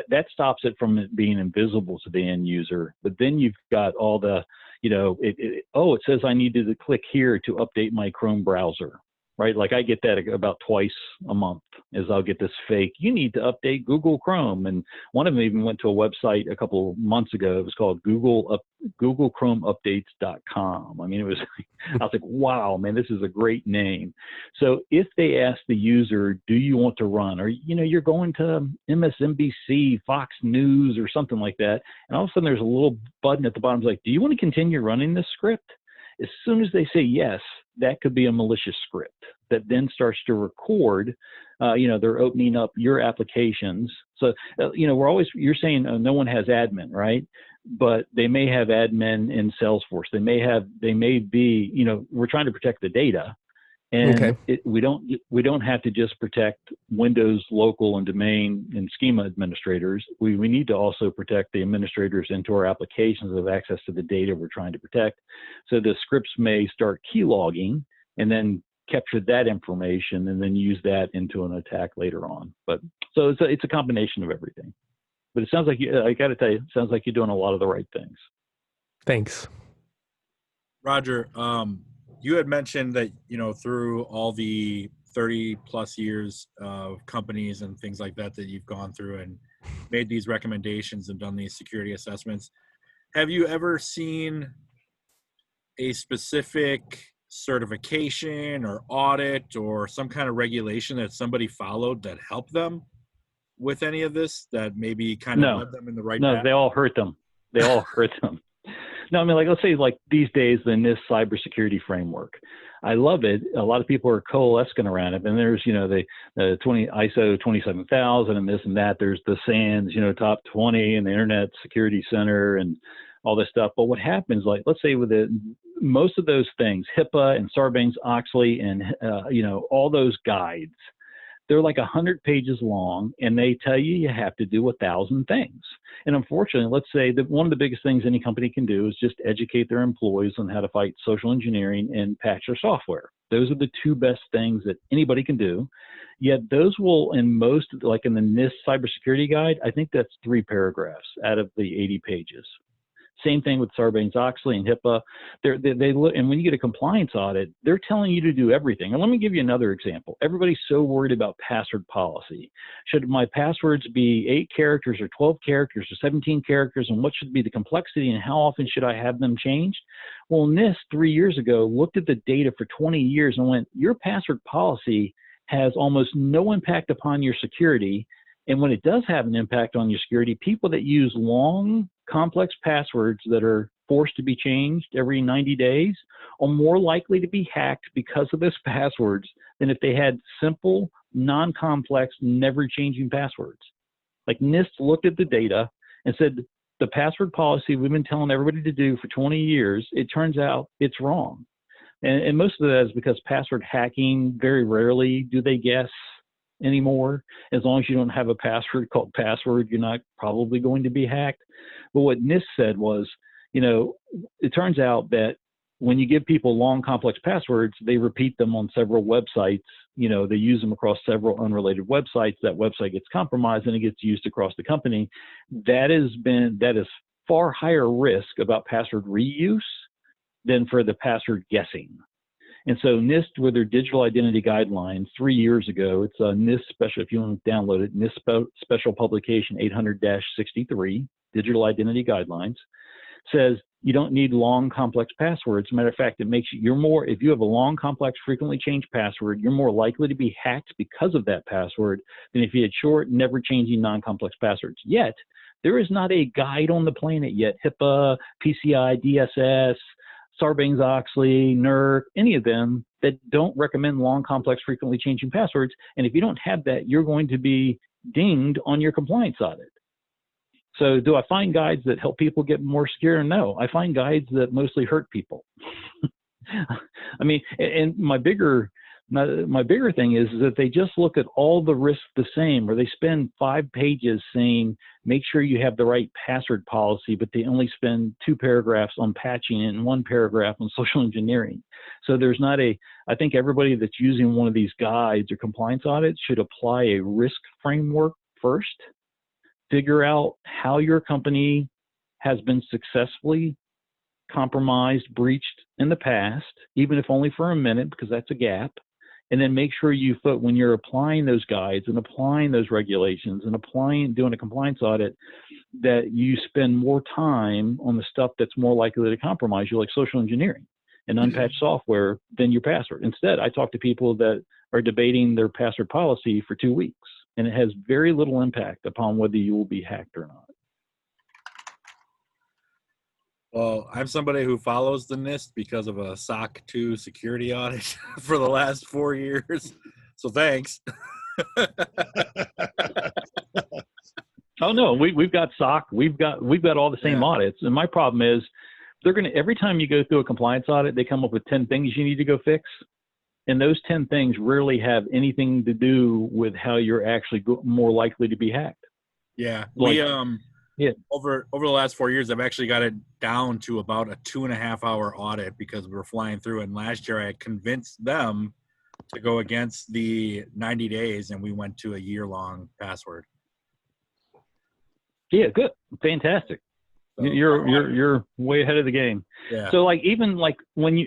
that stops it from it being invisible to the end user. But then you've got all the, it says I needed to click here to update my Chrome browser, right? Like I get that about twice a month, is I'll get this fake, you need to update Google Chrome. And one of them even went to a website a couple of months ago. It was called GoogleChromeUpdates.com. I mean, I was like, wow, man, this is a great name. So if they ask the user, do you want to run, or, you're going to MSNBC, Fox News, or something like that, and all of a sudden there's a little button at the bottom like, do you want to continue running this script? As soon as they say yes, that could be a malicious script that then starts to record, they're opening up your applications. So, you're saying no one has admin, right? But they may have admin in Salesforce. They may be, we're trying to protect the data. And we don't have to just protect Windows local and domain and schema administrators. We need to also protect the administrators into our applications of access to the data we're trying to protect. So the scripts may start keylogging and then capture that information and then use that into an attack later on. But so it's a combination of everything. But it sounds like I got to tell you, it sounds like you're doing a lot of the right things. Thanks. Roger, you had mentioned that, through all the 30 plus years of companies and things like that you've gone through and made these recommendations and done these security assessments, have you ever seen a specific certification or audit or some kind of regulation that somebody followed that helped them with any of this, that maybe kind of led them in the right path? No, they all hurt them. No, I mean, let's say these days, the NIST cybersecurity framework. I love it. A lot of people are coalescing around it. And there's, the ISO 27000 and this and that. There's the SANS, top 20 and the Internet Security Center and all this stuff. But what happens, let's say with most of those things, HIPAA and Sarbanes-Oxley and, all those guides, they're like 100 pages long, and they tell you have to do 1,000 things. And unfortunately, let's say that one of the biggest things any company can do is just educate their employees on how to fight social engineering and patch their software. Those are the two best things that anybody can do. Yet those will, in most, like in the NIST cybersecurity guide, I think that's 3 paragraphs out of the 80 pages. Same thing with Sarbanes-Oxley and HIPAA. They look, and when you get a compliance audit, they're telling you to do everything. And let me give you another example. Everybody's so worried about password policy. Should my passwords be 8 characters or 12 characters or 17 characters, and what should be the complexity and how often should I have them changed? Well, NIST 3 years ago looked at the data for 20 years and went, your password policy has almost no impact upon your security. And when it does have an impact on your security, people that use long, complex passwords that are forced to be changed every 90 days are more likely to be hacked because of those passwords than if they had simple, non-complex, never-changing passwords. Like NIST looked at the data and said, the password policy we've been telling everybody to do for 20 years, it turns out it's wrong. And most of that is because password hacking, very rarely do they guess anymore. As long as you don't have a password called password, you're not probably going to be hacked. But what NIST said was, it turns out that when you give people long, complex passwords, they repeat them on several websites. They use them across several unrelated websites. That website gets compromised and it gets used across the company. That is far higher risk about password reuse than for the password guessing. And so NIST, with their digital identity guidelines 3 years ago, it's a NIST special, if you want to download it, NIST special publication 800-63, digital identity guidelines, says you don't need long, complex passwords. As a matter of fact, it makes you're more, if you have a long, complex, frequently changed password, you're more likely to be hacked because of that password than if you had short, never changing, non-complex passwords. Yet, there is not a guide on the planet yet, HIPAA, PCI, DSS, Sarbanes-Oxley, NERC, any of them that don't recommend long, complex, frequently changing passwords. And if you don't have that, you're going to be dinged on your compliance audit. So do I find guides that help people get more secure? No, I find guides that mostly hurt people. I mean, and my bigger thing is that they just look at all the risks the same, or they spend 5 pages saying, make sure you have the right password policy, but they only spend 2 paragraphs on patching and 1 paragraph on social engineering. So there's not I think everybody that's using one of these guides or compliance audits should apply a risk framework first, figure out how your company has been successfully compromised, breached in the past, even if only for a minute, because that's a gap. And then make sure when you're applying those guides and applying those regulations and doing a compliance audit, that you spend more time on the stuff that's more likely to compromise you, like social engineering and unpatched software, than your password. Instead, I talk to people that are debating their password policy for 2 weeks, and it has very little impact upon whether you will be hacked or not. Well, I'm somebody who follows the NIST because of a SOC 2 security audit for the last 4 years. So thanks. Oh no, we've got SOC, we've got all the same audits. And my problem is every time you go through a compliance audit, they come up with 10 things you need to go fix. And those 10 things rarely have anything to do with how you're actually more likely to be hacked. Yeah. Yeah. Over the last 4 years, I've actually got it down to about a 2.5-hour audit because we were flying through. And last year I convinced them to go against the 90 days, and we went to a year-long password. Yeah, good. Fantastic. So, you're way ahead of the game. Yeah. So even when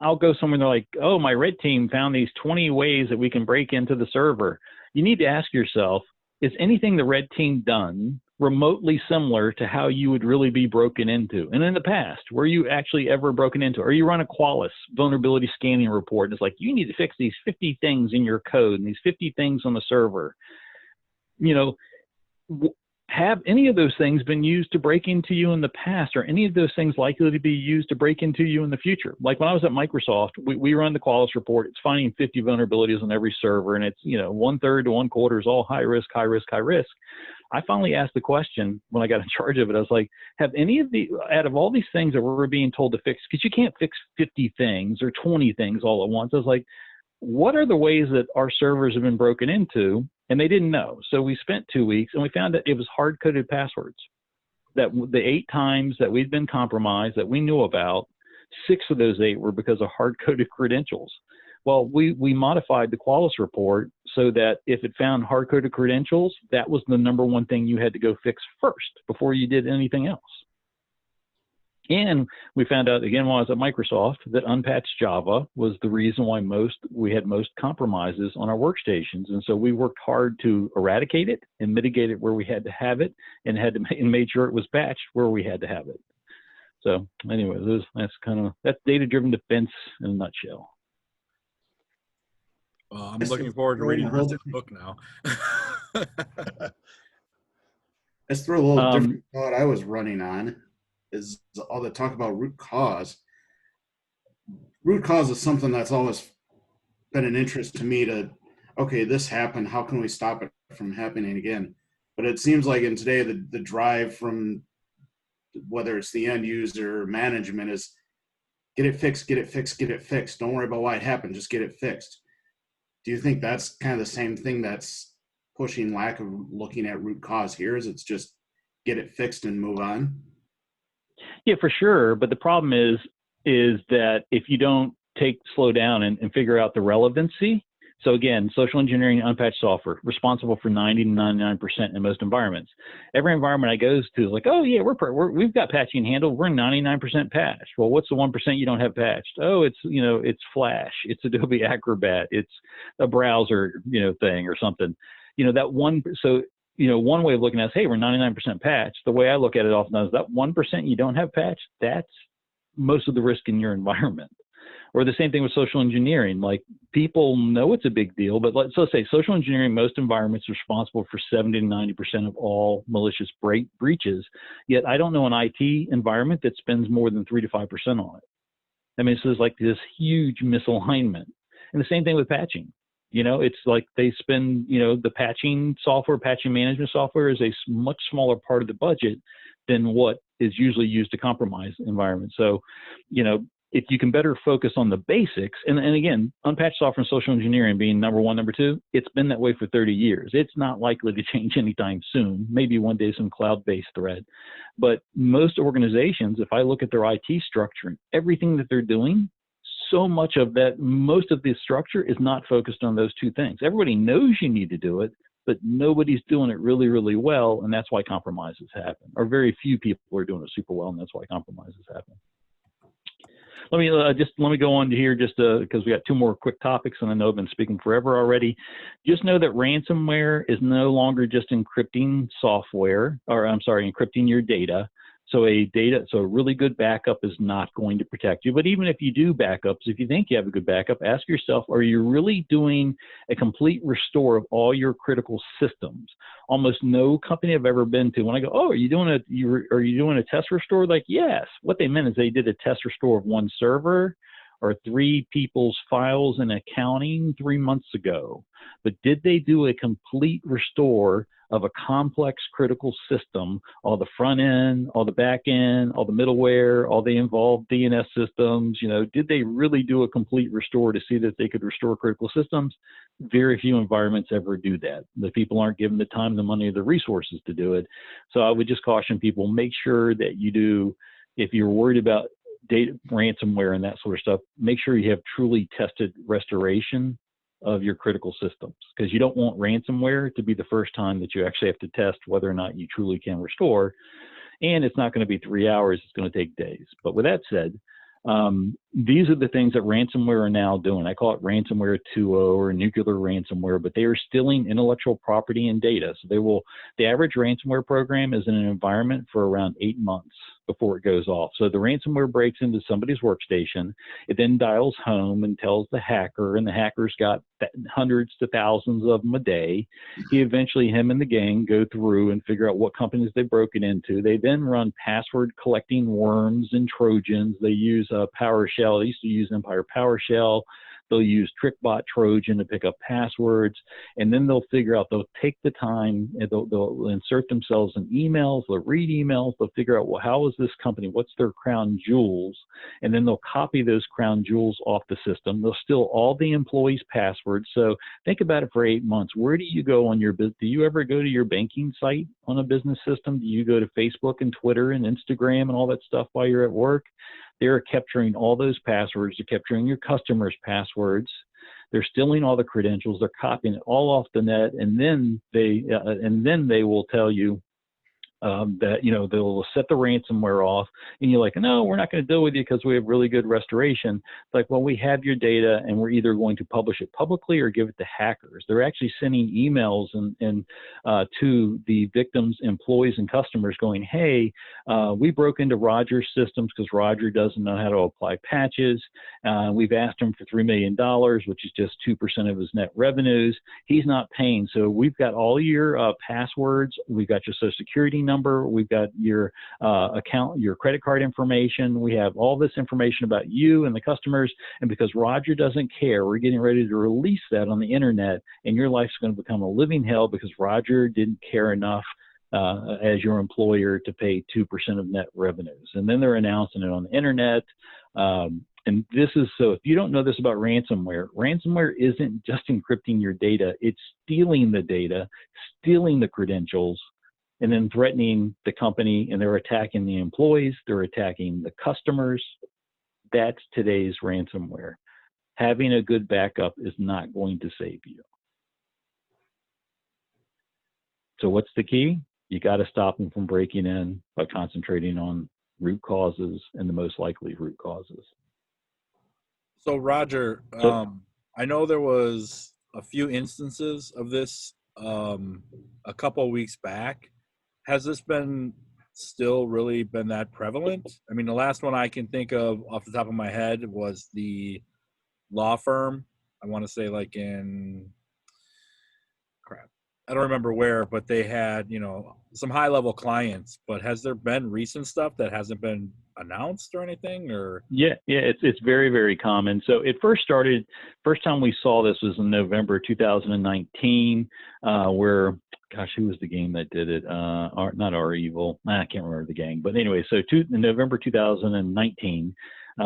I'll go somewhere and they're like, oh, my red team found these 20 ways that we can break into the server. You need to ask yourself, is anything the red team done remotely similar to how you would really be broken into? And in the past, were you actually ever broken into? Or you run a Qualys vulnerability scanning report, and it's like, you need to fix these 50 things in your code and these 50 things on the server. Have any of those things been used to break into you in the past, or any of those things likely to be used to break into you in the future? Like when I was at Microsoft, we run the Qualys report. It's finding 50 vulnerabilities on every server, and it's 1/3 to 1/4 is all high risk, high risk, high risk. I finally asked the question when I got in charge of it. I was like, have any of out of all these things that we're being told to fix, because you can't fix 50 things or 20 things all at once. I was like, what are the ways that our servers have been broken into? And they didn't know. So we spent 2 weeks, and we found that it was hard-coded passwords. That the 8 times that we'd been compromised that we knew about, 6 of those 8 were because of hard-coded credentials. Well, we modified the Qualys report so that if it found hard-coded credentials, that was the number one thing you had to go fix first before you did anything else. And we found out, again, while I was at Microsoft, that unpatched Java was the reason why we had most compromises on our workstations. And so we worked hard to eradicate it and mitigate it where we had to have it, and made sure it was patched where we had to have it. So anyway, that's data-driven defense in a nutshell. Well, I'm looking forward to reading the rest of the book now. Let's throw a little different thought I was running on. Is all the talk about root cause. Root cause is something that's always been an interest to me okay, this happened, how can we stop it from happening again? But it seems like in today, the drive from whether it's the end user or management is get it fixed, get it fixed, get it fixed. Don't worry about why it happened, just get it fixed. Do you think that's kind of the same thing that's pushing lack of looking at root cause here? Is it's just get it fixed and move on? Yeah, for sure. But the problem is that if you don't slow down and figure out the relevancy. So again, social engineering, unpatched software, responsible for 90 to 99% in most environments. Every environment I go to is like, oh yeah, we've got patching handled. We're 99% patched. Well, what's the 1% you don't have patched? Oh, it's Flash, it's Adobe Acrobat, it's a browser, thing or something. That one. So one way of looking at it is, hey, we're 99% patched. The way I look at it often is that 1% you don't have patched, that's most of the risk in your environment. Or the same thing with social engineering. Like, people know it's a big deal, but let's say social engineering, most environments are responsible for 70 to 90% of all malicious breaches. Yet I don't know an IT environment that spends more than 3 to 5% on it. I mean, so there's like this huge misalignment. And the same thing with patching. It's like they spend, the patching management software is a much smaller part of the budget than what is usually used to compromise environments. So, if you can better focus on the basics, and again, unpatched software and social engineering being number one, number two, it's been that way for 30 years. It's not likely to change anytime soon. Maybe one day some cloud-based threat. But most organizations, if I look at their IT structure and everything that they're doing, so much of that, most of the structure is not focused on those two things. Everybody knows you need to do it, but nobody's doing it really, really well, and that's why compromises happen. Or very few people are doing it super well, and that's why compromises happen. Let me go on to here just because we got two more quick topics, and I know I've been speaking forever already. Just know that ransomware is no longer just encrypting software, or I'm sorry, encrypting your data. So a really good backup is not going to protect you. But even if you do backups, if you think you have a good backup, ask yourself, are you really doing a complete restore of all your critical systems? Almost no company I've ever been to, when I go, oh, are you doing a test restore? Like, yes. What they meant is they did a test restore of one server or 3 people's files in accounting 3 months ago. But did they do a complete restore of a complex critical system, all the front end, all the back end, all the middleware, all the involved DNS systems? Did they really do a complete restore to see that they could restore critical systems? Very few environments ever do that. The people aren't given the time, the money, or the resources to do it. So I would just caution people, make sure that you do, if you're worried about data ransomware and that sort of stuff, make sure you have truly tested restoration of your critical systems, because you don't want ransomware to be the first time that you actually have to test whether or not you truly can restore. And it's not going to be 3 hours, it's going to take days. But with that said, these are the things that ransomware are now doing. I call it ransomware 2.0 or nuclear ransomware, but they are stealing intellectual property and data. So the average ransomware program is in an environment for around 8 months before it goes off. So the ransomware breaks into somebody's workstation. It then dials home and tells the hacker, and the hacker's got hundreds to thousands of them a day. Him and the gang go through and figure out what companies they've broken into. They then run password collecting worms and Trojans. They use PowerShell. They used to use Empire PowerShell. They'll use TrickBot Trojan to pick up passwords, and then they'll take the time, and they'll insert themselves in emails, they'll read emails, they'll figure out, well, how is this company, what's their crown jewels, and then they'll copy those crown jewels off the system. They'll steal all the employees' passwords. So think about it for 8 months. Where do you go on your business? Do you ever go to your banking site on a business system? Do you go to Facebook and Twitter and Instagram and all that stuff while you're at work? They're capturing all those passwords. They're capturing your customers' passwords. They're stealing all the credentials. They're copying it all off the net, and then they will tell you that they'll set the ransomware off, and you're like, no, we're not going to deal with you because we have really good restoration. It's like, well, we have your data, and we're either going to publish it publicly or give it to hackers. They're actually sending emails to the victims' employees and customers going, hey, we broke into Roger's systems because Roger doesn't know how to apply patches. We've asked him for $3 million, which is just 2% of his net revenues. He's not paying. So we've got all your passwords. We've got your social security number. We've got your account, your credit card information. We have all this information about you and the customers. And because Roger doesn't care, we're getting ready to release that on the internet, and your life's going to become a living hell because Roger didn't care enough as your employer to pay 2% of net revenues. And then they're announcing it on the internet. And this is, so if you don't know this about ransomware isn't just encrypting your data, it's stealing the data, stealing the credentials, and then threatening the company, and they're attacking the employees, they're attacking the customers. That's today's ransomware. Having a good backup is not going to save you. So what's the key? You got to stop them from breaking in by concentrating on root causes and the most likely root causes. So Roger, I know there was a few instances of this a couple of weeks back. Has this been still really been that prevalent? I mean, the last one I can think of off the top of my head was the law firm. I want to say like in crap. I don't remember where, but they had, some high level clients, but has there been recent stuff that hasn't been announced or anything or? Yeah, it's very, very common. So it first time we saw this was in November 2019, where, gosh, who was the game that did it? Not Our Evil. I can't remember the gang, but anyway, so in November 2019,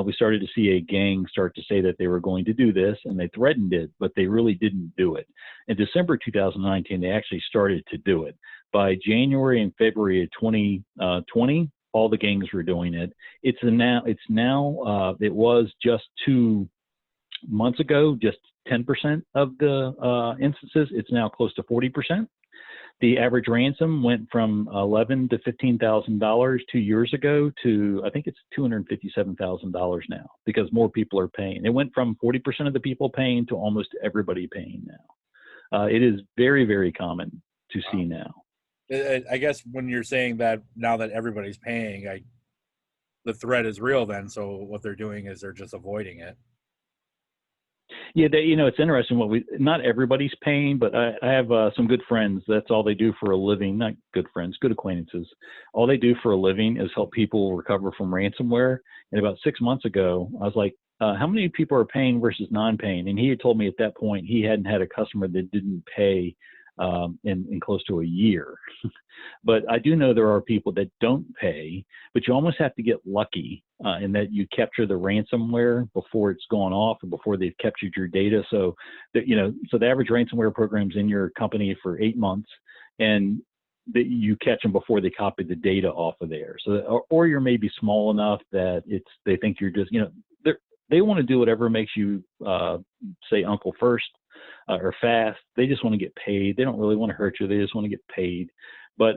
we started to see a gang start to say that they were going to do this, and they threatened it, but they really didn't do it. In December 2019, they actually started to do it. By January and February of 2020, all the gangs were doing it. It was just 2 months ago, just 10% of the instances. It's now close to 40%. The average ransom went from $11,000 to $15,000 2 years ago to, I think it's $257,000 now, because more people are paying. It went from 40% of the people paying to almost everybody paying now. It is very, very common to see now. I guess when you're saying that now that everybody's paying, the threat is real then. So what they're doing is they're just avoiding it. Yeah, it's interesting. Not everybody's paying, but I have some good friends. That's all they do for a living. Not good friends, good acquaintances. All they do for a living is help people recover from ransomware. And about 6 months ago, I was like, how many people are paying versus non-paying? And he had told me at that point he hadn't had a customer that didn't pay in close to a year. But I do know there are people that don't pay, but you almost have to get lucky in that you capture the ransomware before it's gone off or before they've captured your data. So that, so the average ransomware program's in your company for 8 months, and that you catch them before they copy the data off of there. So, or you're maybe small enough that they think you're just, they want to do whatever makes you say uncle first or fast. They just want to get paid. They don't really want to hurt you. They just want to get paid. But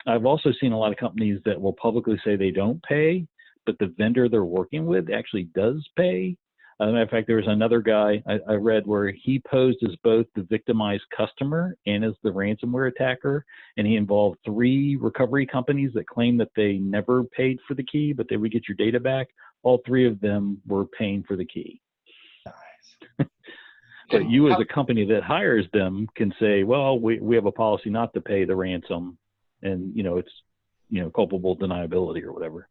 I've also seen a lot of companies that will publicly say they don't pay, but the vendor they're working with actually does pay. As a matter of fact, there was another guy I read where he posed as both the victimized customer and as the ransomware attacker, and he involved 3 recovery companies that claimed that they never paid for the key, but they would get your data back. All 3 of them were paying for the key. Nice. But you as a company that hires them can say, well, we have a policy not to pay the ransom, and it's culpable deniability or whatever.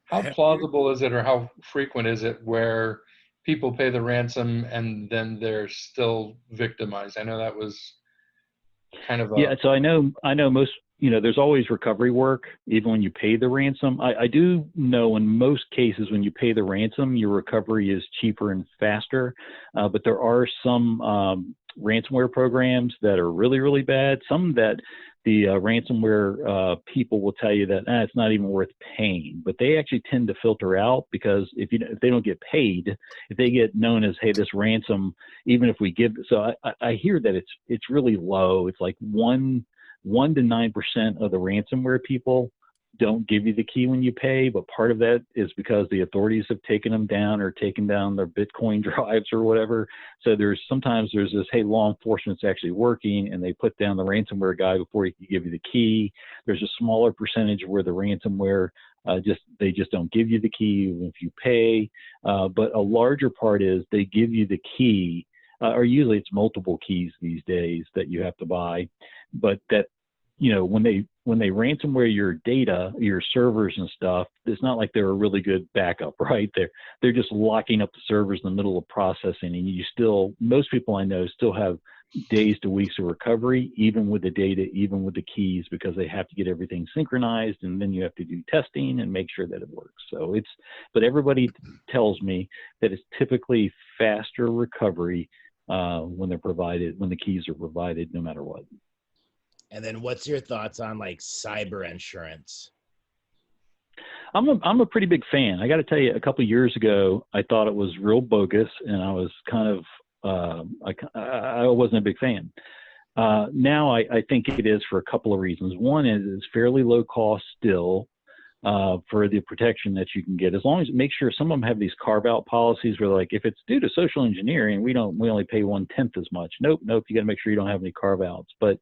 How plausible is it, or how frequent is it where people pay the ransom and then they're still victimized? I know that was kind of yeah. So I know most. There's always recovery work, even when you pay the ransom. I do know in most cases when you pay the ransom, your recovery is cheaper and faster. But there are some ransomware programs that are really, really bad. Some that the ransomware people will tell you that it's not even worth paying. But they actually tend to filter out, because if they don't get paid, if they get known as, hey, this ransom, even if we give, so I hear that it's really low. It's like 1 to 9% of the ransomware people don't give you the key when you pay, but part of that is because the authorities have taken them down or taken down their Bitcoin drives or whatever. So sometimes there's this, hey, law enforcement's actually working, and they put down the ransomware guy before he can give you the key. There's a smaller percentage where the ransomware they just don't give you the key even if you pay. But a larger part is they give you the key, or usually it's multiple keys these days that you have to buy. But that, when they ransomware your data, your servers and stuff, it's not like they're a really good backup, right? They're just locking up the servers in the middle of processing, and most people I know still have days to weeks of recovery, even with the data, even with the keys, because they have to get everything synchronized, and then you have to do testing and make sure that it works. So but everybody tells me that it's typically faster recovery when the keys are provided, no matter what. And then what's your thoughts on like cyber insurance? I'm a pretty big fan. I got to tell you, a couple of years ago, I thought it was real bogus, and I was kind of, I wasn't a big fan. Now I think it is for a couple of reasons. One is it's fairly low cost still. for the protection that you can get. As long as make sure some of them have these carve out policies where like if it's due to social engineering, we only pay 1/10 as much. Nope. You got to make sure you don't have any carve outs. But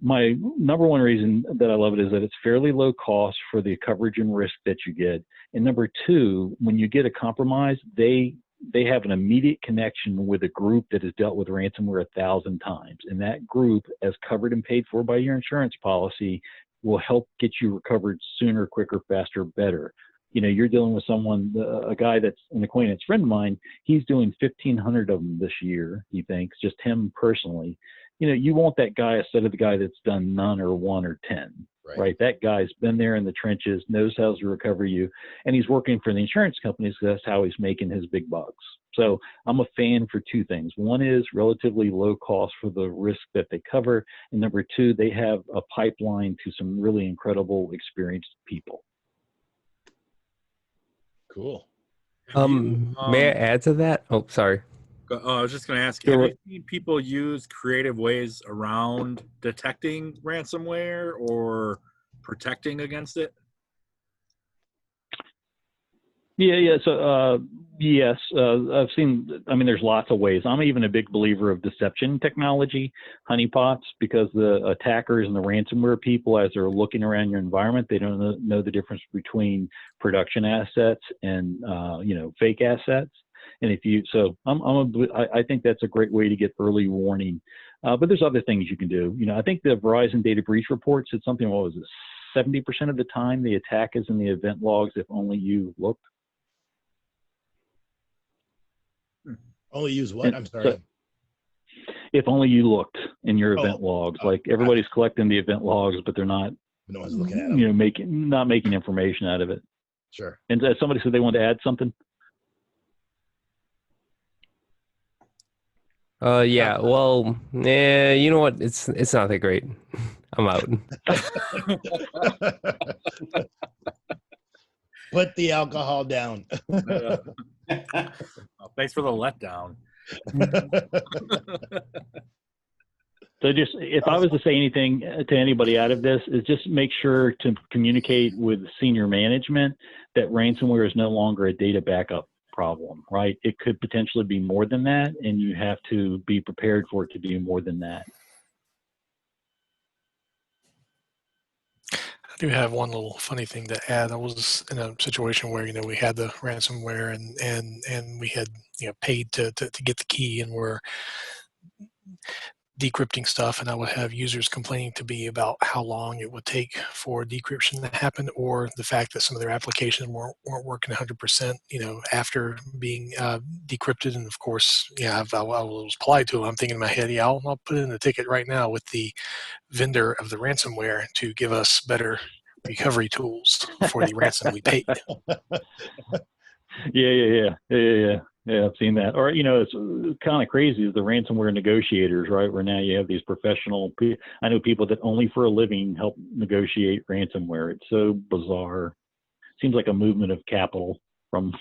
my number one reason that I love it is that it's fairly low cost for the coverage and risk that you get. And number two, when you get a compromise, they have an immediate connection with a group that has dealt with ransomware 1,000 times. And that group, as covered and paid for by your insurance policy, will help get you recovered sooner, quicker, faster, better. You know, you're dealing with someone, a guy that's an acquaintance friend of mine, he's doing 1,500 of them this year, he thinks, just him personally. You know, you want that guy instead of the guy that's done none or 1 or 10, right? That guy's been there in the trenches, knows how to recover you, and he's working for the insurance companies because that's how he's making his big bucks. So I'm a fan for two things. One is relatively low cost for the risk that they cover. And number two, they have a pipeline to some really incredible experienced people. Cool. May I add to that? Oh, sorry. I was just going to ask you, have you seen people use creative ways around detecting ransomware or protecting against it? Yeah. So, yes, I've seen, I mean, there's lots of ways. I'm even a big believer of deception technology, honeypots, because the attackers and the ransomware people, as they're looking around your environment, they don't know the difference between production assets and, fake assets. And I think that's a great way to get early warning. But there's other things you can do. You know, I think the Verizon data breach reports, it's something, what was it, 70% of the time the attack is in the event logs if only you looked. Only use what? I'm sorry. If only you looked in your event logs. Like everybody's collecting the event logs, but they're not. No one's looking at them. Not making information out of it. Sure. And somebody said they wanted to add something. Yeah. Well, you know what? It's not that great. I'm out. Put the alcohol down. Thanks for the letdown. So just, if I was to say anything to anybody out of this, is just make sure to communicate with senior management that ransomware is no longer a data backup problem, right? It could potentially be more than that, and you have to be prepared for it to be more than that. I do have one little funny thing to add. I was in a situation where, we had the ransomware and we had, paid to get the key, and we're decrypting stuff, and I would have users complaining to me about how long it would take for decryption to happen, or the fact that some of their applications weren't working 100%, after being decrypted. And of course, I was polite to them. I'm thinking in my head, I'll put in a ticket right now with the vendor of the ransomware to give us better recovery tools for the ransom we paid. Yeah, I've seen that. Or, it's kind of crazy is the ransomware negotiators, right? Where now you have these professional, I know people that only for a living help negotiate ransomware. It's so bizarre. Seems like a movement of capital from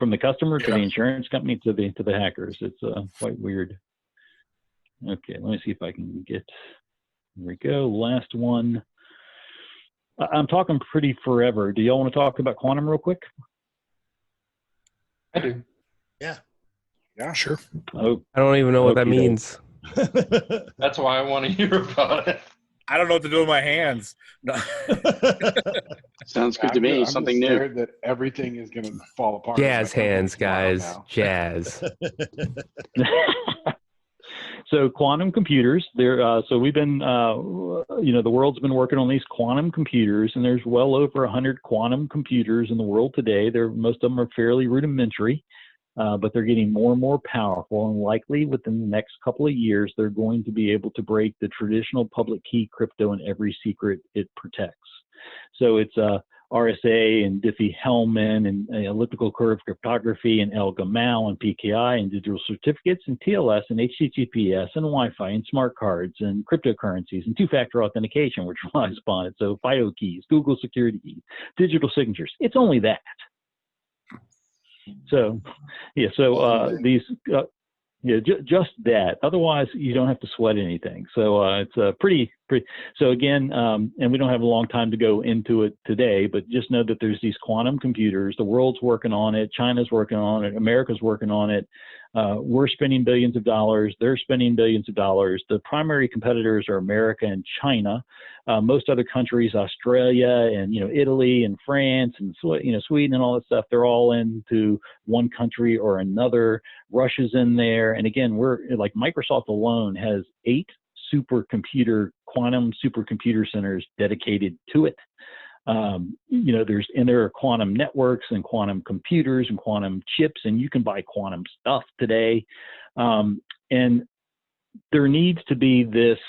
the customer to the insurance company to the hackers. It's quite weird. Okay, let me see if I can get, here we go. Last one. I'm talking pretty forever. Do y'all want to talk about quantum real quick? I do. Yeah, sure. Oh, I don't even know what that means. That's why I want to hear about it. I don't know what to do with my hands. No. Sounds good to me. Something new. Scared that everything is going to fall apart. Jazz hands, guys. Jazz. So quantum computers, so we've been, the world's been working on these quantum computers, and there's well over 100 quantum computers in the world today. Most of them are fairly rudimentary, but they're getting more and more powerful, and likely within the next couple of years, they're going to be able to break the traditional public key crypto and every secret it protects. So it's RSA and Diffie-Hellman and elliptical curve cryptography and El-Gamal and PKI and digital certificates and TLS and HTTPS and Wi-Fi and smart cards and cryptocurrencies and two-factor authentication, which relies upon it. So FIDO keys, Google security keys, digital signatures. It's only that. So, yeah. So these. Yeah, just that. Otherwise, you don't have to sweat anything. So it's pretty. So again, and we don't have a long time to go into it today, but just know that there's these quantum computers. The world's working on it. China's working on it. America's working on it. We're spending billions of dollars. They're spending billions of dollars. The primary competitors are America and China. Most other countries, Australia and Italy and France and Sweden and all that stuff, they're all into one country or another. Russia's in there, and again, we're like Microsoft alone has 8 quantum supercomputer centers dedicated to it. There are quantum networks and quantum computers and quantum chips, and you can buy quantum stuff today. And there needs to be this,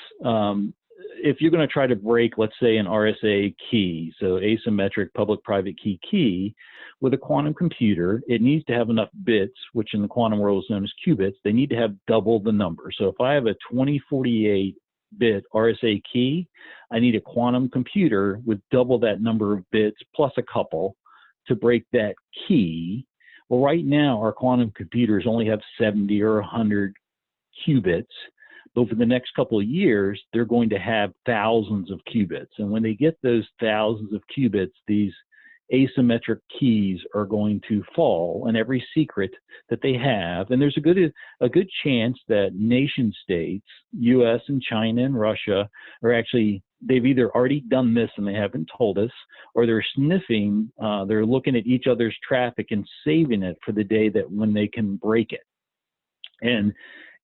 if you're going to try to break, let's say, an RSA key, so asymmetric public-private key, with a quantum computer, it needs to have enough bits, which in the quantum world is known as qubits. They need to have double the number. So if I have a 2048-bit RSA key, I need a quantum computer with double that number of bits plus a couple to break that key. Well, right now, our quantum computers only have 70 or 100 qubits. But for the next couple of years, they're going to have thousands of qubits. And when they get those thousands of qubits, these asymmetric keys are going to fall, and every secret that they have, and there's a good chance that nation states, US and China and Russia, are actually, they've either already done this and they haven't told us, or they're sniffing, they're looking at each other's traffic and saving it for the day that when they can break it. And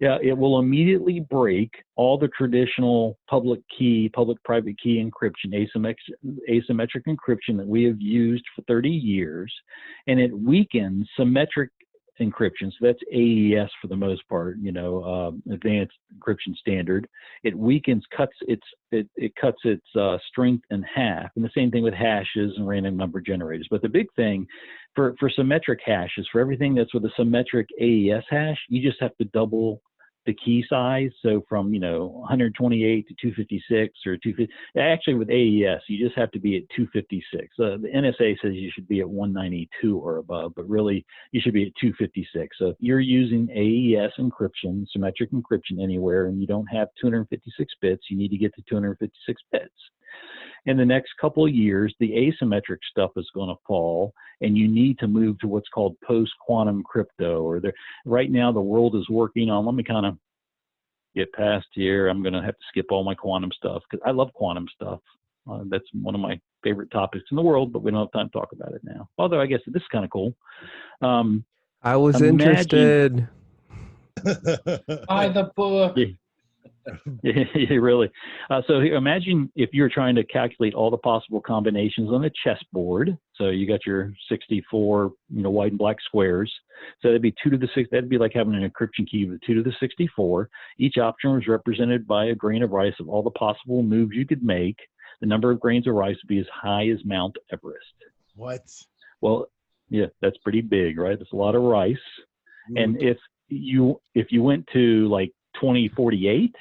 it will immediately break all the traditional public-private key encryption, asymmetric encryption that we have used for 30 years, and it weakens symmetric encryption. So that's AES for the most part, advanced encryption standard. It weakens, it cuts its strength in half, and the same thing with hashes and random number generators. But the big thing for symmetric hashes, for everything that's with a symmetric AES hash, you just have to double the key size. So from 128 to 256 or 250. Actually, with AES, you just have to be at 256. The NSA says you should be at 192 or above, but really you should be at 256. So if you're using AES encryption, symmetric encryption anywhere, and you don't have 256 bits, you need to get to 256 bits. In the next couple of years, the asymmetric stuff is going to fall, and you need to move to what's called post-quantum crypto. Right now, the world is working on, let me kind of get past here. I'm going to have to skip all my quantum stuff because I love quantum stuff. That's one of my favorite topics in the world, but we don't have time to talk about it now. Although I guess this is kind of cool. I was interested. Buy the book. Yeah, really. So imagine if you're trying to calculate all the possible combinations on a chessboard. So you got your 64, white and black squares. So that'd be 2 to the 6. That'd be like having an encryption key with 2 to the 64. Each option was represented by a grain of rice of all the possible moves you could make. The number of grains of rice would be as high as Mount Everest. What? Well, yeah, that's pretty big, right? That's a lot of rice. And if you went to like 2048,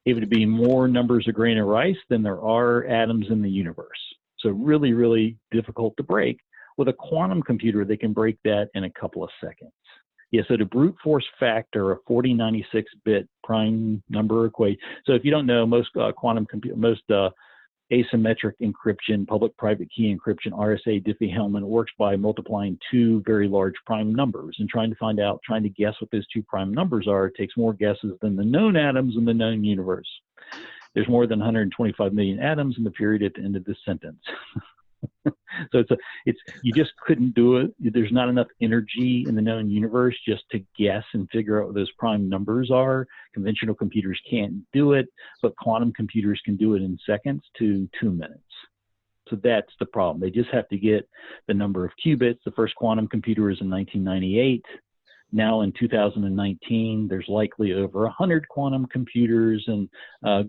it would be more numbers of grain of rice than there are atoms in the universe. So really, really difficult to break. With a quantum computer, they can break that in a couple of seconds. Yeah, so the brute force factor of 4096-bit prime number equation. So if you don't know, most asymmetric encryption, public-private key encryption, RSA Diffie-Hellman, works by multiplying 2 very large prime numbers and trying to guess what those 2 prime numbers are. It takes more guesses than the known atoms in the known universe. There's more than 125 million atoms in the period at the end of this sentence. So you just couldn't do it. There's not enough energy in the known universe just to guess and figure out what those prime numbers are. Conventional computers can't do it, but quantum computers can do it in seconds to 2 minutes. So that's the problem. They just have to get the number of qubits. The first quantum computer was in 1998. Now in 2019, there's likely over 100 quantum computers, and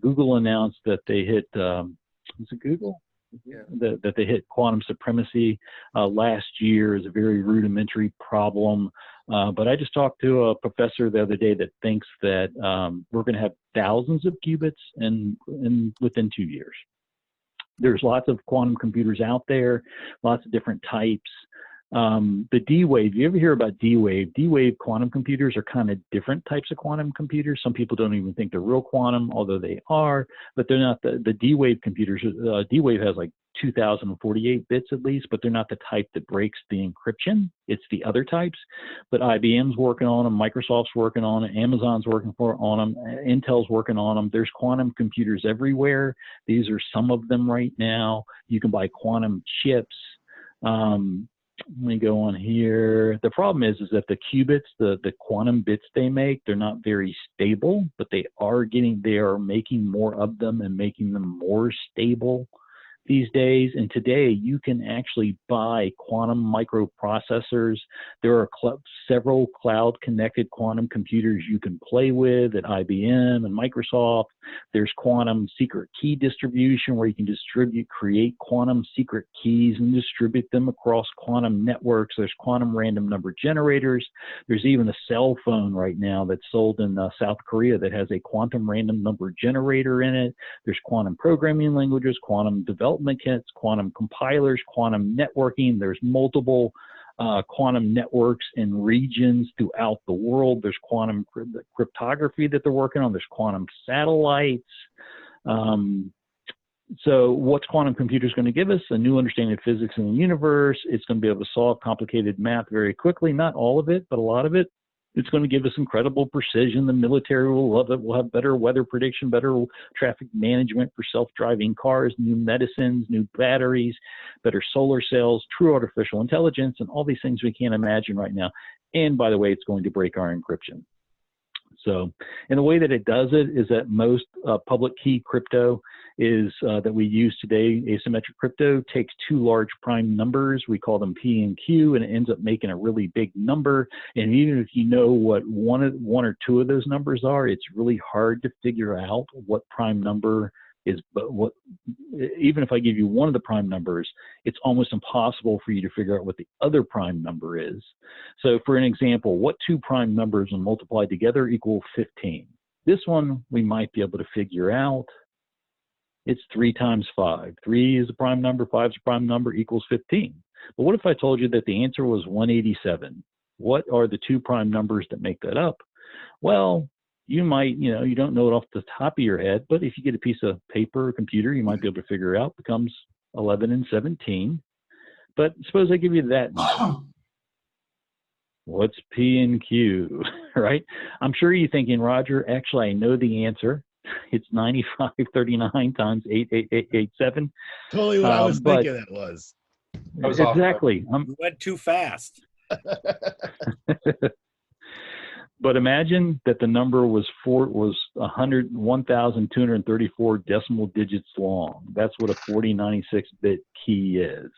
Google announced that they hit, is it Google? Yeah. That they hit quantum supremacy last year is a very rudimentary problem. But I just talked to a professor the other day that thinks that we're going to have thousands of qubits within 2 years. There's lots of quantum computers out there, lots of different types. The D-Wave, you ever hear about D-Wave? D-Wave quantum computers are kind of different types of quantum computers. Some people don't even think they're real quantum, although they are, but they're not the D-Wave computers. D-Wave has like 2048 bits at least, but they're not the type that breaks the encryption. It's the other types. But IBM's working on them, Microsoft's working on it, Amazon's working on them, Intel's working on them. There's quantum computers everywhere. These are some of them right now. You can buy quantum chips. Let me go on here. The problem is that the qubits, the quantum bits they make, they're not very stable, but they are making more of them and making them more stable these days. And today you can actually buy quantum microprocessors. There are several cloud connected quantum computers you can play with at IBM and Microsoft. There's quantum secret key distribution where you can create quantum secret keys and distribute them across quantum networks. There's quantum random number generators. There's even a cell phone right now that's sold in South Korea that has a quantum random number generator in it. There's quantum programming languages, quantum development kits, quantum compilers, quantum networking. There's multiple quantum networks in regions throughout the world. There's quantum cryptography that they're working on. There's quantum satellites. So what's quantum computers going to give us? A new understanding of physics in the universe. It's going to be able to solve complicated math very quickly. Not all of it, but a lot of it. It's going to give us incredible precision. The military will love it. We'll have better weather prediction, better traffic management for self-driving cars, new medicines, new batteries, better solar cells, true artificial intelligence, and all these things we can't imagine right now. And by the way, it's going to break our encryption. So, and the way that it does it is that most public key crypto is that we use today, asymmetric crypto, takes two large prime numbers. We call them P and Q, and it ends up making a really big number. And even if you know what one or two of those numbers are, it's really hard to figure out what prime number is. But even if I give you one of the prime numbers, it's almost impossible for you to figure out what the other prime number is. So for an example, what two prime numbers when multiplied together equal 15? This one we might be able to figure out. It's 3 times 5. 3 is a prime number, 5 is a prime number, equals 15. But what if I told you that the answer was 187? What are the two prime numbers that make that up? Well, you might, you don't know it off the top of your head, but if you get a piece of paper or computer, you might be able to figure it out. It becomes 11 and 17. But suppose I give you that number. What's P and Q, right? I'm sure you're thinking, Roger, actually, I know the answer. It's 9539 times 88887. Totally what I was thinking that was. Exactly. You went too fast. But imagine that the number was 101,234 decimal digits long. That's what a 4096-bit key is.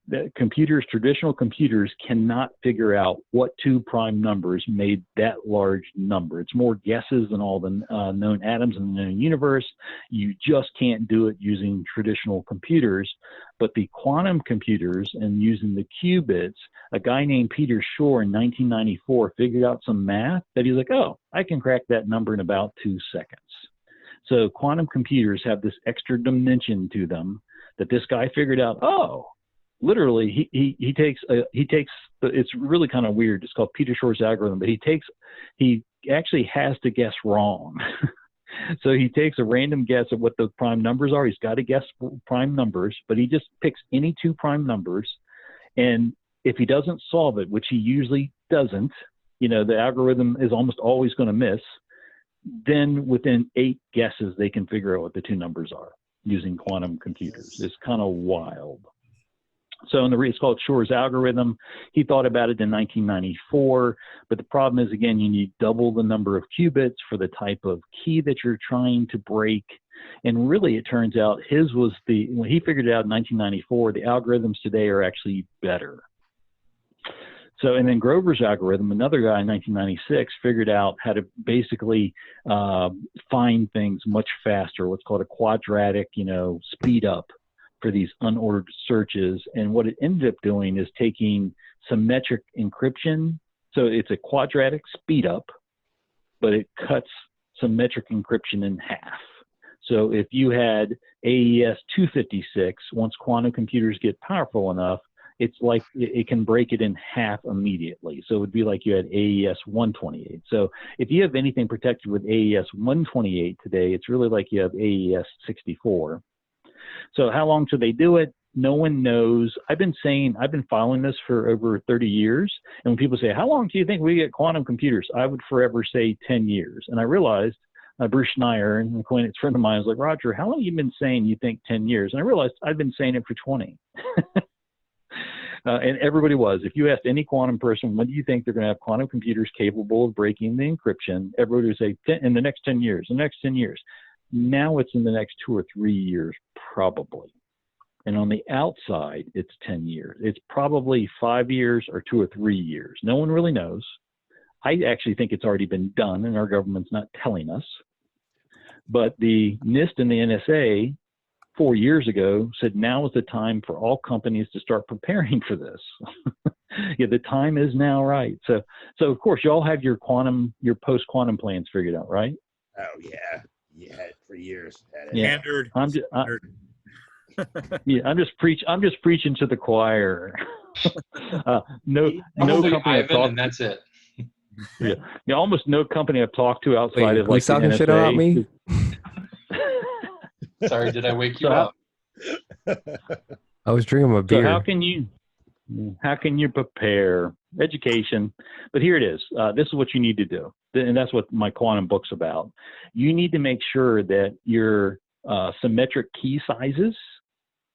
That traditional computers cannot figure out what two prime numbers made that large number. It's more guesses than all the known atoms in the known universe. You just can't do it using traditional computers. But the quantum computers and using the qubits, a guy named Peter Shor in 1994 figured out some math that he's like, oh, I can crack that number in about 2 seconds. So quantum computers have this extra dimension to them that this guy figured out, oh, literally, he takes it's really kind of weird. It's called Peter Shor's algorithm, but he actually has to guess wrong. So he takes a random guess at what the prime numbers are. He's got to guess prime numbers, but he just picks any two prime numbers. And if he doesn't solve it, which he usually doesn't, the algorithm is almost always going to miss. Then within 8 guesses, they can figure out what the two numbers are using quantum computers. It's kind of wild. So it's called Shor's algorithm. He thought about it in 1994, but the problem is, again, you need double the number of qubits for the type of key that you're trying to break. And really, it turns out when he figured it out in 1994, the algorithms today are actually better. So, and then Grover's algorithm, another guy in 1996, figured out how to basically find things much faster, what's called a quadratic, speed up for these unordered searches. And what it ended up doing is taking symmetric encryption. So it's a quadratic speed up, but it cuts symmetric encryption in half. So if you had AES 256, once quantum computers get powerful enough, it's like it can break it in half immediately. So it would be like you had AES 128. So if you have anything protected with AES 128 today, it's really like you have AES 64. So how long should they do it? No one knows. I've been following this for over 30 years. And when people say, how long do you think we get quantum computers? I would forever say 10 years. And I realized Bruce Schneier, and a friend of mine, was like, Roger, how long have you been saying you think 10 years? And I realized I've been saying it for 20. And everybody was. If you asked any quantum person, when do you think they're going to have quantum computers capable of breaking the encryption? Everybody would say, in the next 10 years, the next 10 years. Now it's in the next 2 or 3 years, probably. And on the outside, it's 10 years. It's probably 5 years or 2 or 3 years. No one really knows. I actually think it's already been done, and our government's not telling us. But the NIST and the NSA 4 years ago said now is the time for all companies to start preparing for this. Yeah, the time is now, right? So of course, you all have your post-quantum plans figured out, right? Oh yeah, for years. Yeah. Standard. Yeah, I'm just preaching to the choir. No company I've talked, and that's it. Yeah, almost no company I've talked to outside of like who's talking the NSA. shit about me? Sorry, did I wake you up? I was drinking my beer. So how can you prepare? Education. But here it is. This is what you need to do, and that's what my quantum book's about. You need to make sure that your symmetric key sizes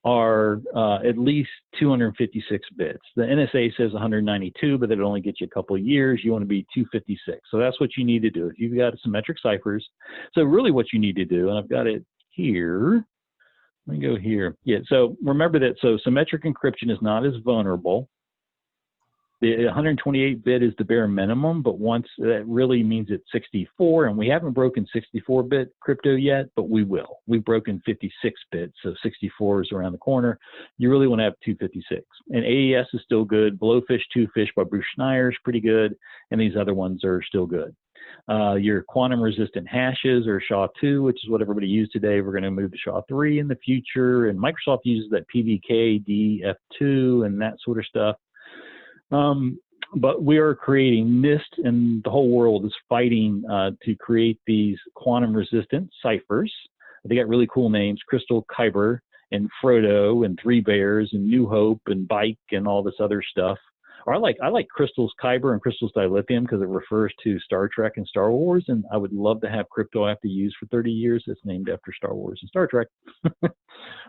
are at least 256 bits. The NSA says 192, but that only gets you a couple of years. You want to be 256. So that's what you need to do. If you've got symmetric ciphers, so really what you need to do, and I've got it here. Let me go here. Yeah, so remember that, so symmetric encryption is not as vulnerable. The 128-bit is the bare minimum, but once that really means it's 64, and we haven't broken 64-bit crypto yet, but we will. We've broken 56-bit, so 64 is around the corner. You really want to have 256. And AES is still good. Blowfish, Twofish by Bruce Schneier is pretty good, and these other ones are still good. Your quantum-resistant hashes are SHA-2, which is what everybody uses today. We're going to move to SHA-3 in the future, and Microsoft uses that PVK, DF2, and that sort of stuff. But we are creating NIST, and the whole world is fighting to create these quantum-resistant ciphers. They got really cool names: Crystal, Kyber, and Frodo, and Three Bears, and New Hope, and Bike, and all this other stuff. Or I like Crystal's Kyber and Crystal's Dilithium because it refers to Star Trek and Star Wars, and I would love to have crypto I have to use for 30 years that's named after Star Wars and Star Trek,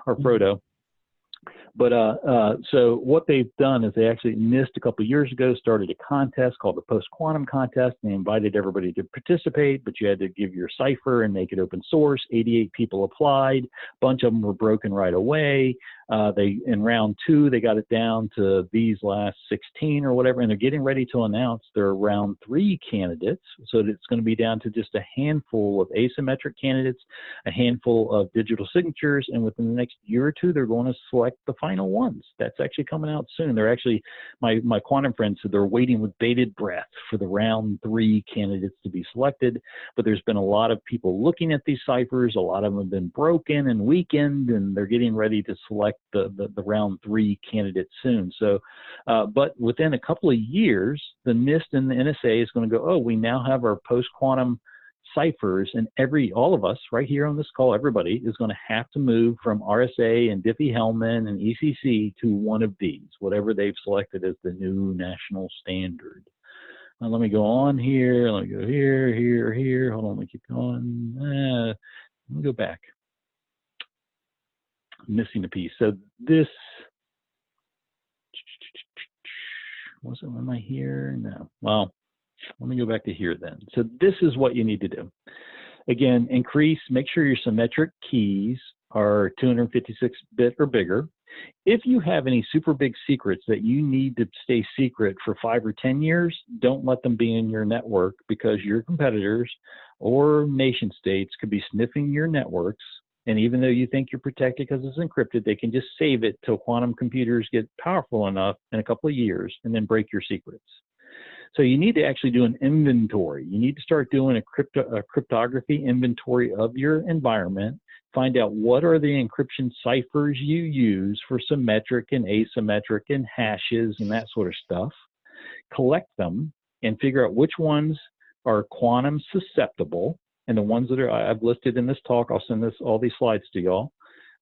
or Frodo. But so what they've done is they actually, NIST a couple of years ago started a contest called the Post-Quantum Contest. They invited everybody to participate, but you had to give your cipher and make it open source. 88 people applied. A bunch of them were broken right away. In round 2, they got it down to these last 16 or whatever, and they're getting ready to announce their round 3 candidates. So it's going to be down to just a handful of asymmetric candidates, a handful of digital signatures, and within the next year or two, they're going to select the final ones. That's actually coming out soon. They're actually, my quantum friends said they're waiting with bated breath for the round 3 candidates to be selected, but there's been a lot of people looking at these ciphers. A lot of them have been broken and weakened, and they're getting ready to select the round 3 candidates soon. So, but within a couple of years, the NIST and the NSA is going to go, oh, we now have our post-quantum ciphers, and all of us right here on this call, everybody is going to have to move from RSA and Diffie-Hellman and ECC to one of these, whatever they've selected as the new national standard. Now, let me go on here. Let me go here. Hold on, let me keep going. Let me go back. I'm missing a piece. So this, am I here? No. Well, let me go back to here then. So this is what you need to do. Again, make sure your symmetric keys are 256-bit or bigger. If you have any super big secrets that you need to stay secret for 5 or 10 years, don't let them be in your network, because your competitors or nation states could be sniffing your networks. And even though you think you're protected because it's encrypted, they can just save it till quantum computers get powerful enough in a couple of years and then break your secrets. So you need to actually do an inventory. You need to start doing a cryptography inventory of your environment. Find out what are the encryption ciphers you use for symmetric and asymmetric and hashes and that sort of stuff. Collect them and figure out which ones are quantum susceptible, and the ones that I've listed in this talk. I'll send all these slides to y'all.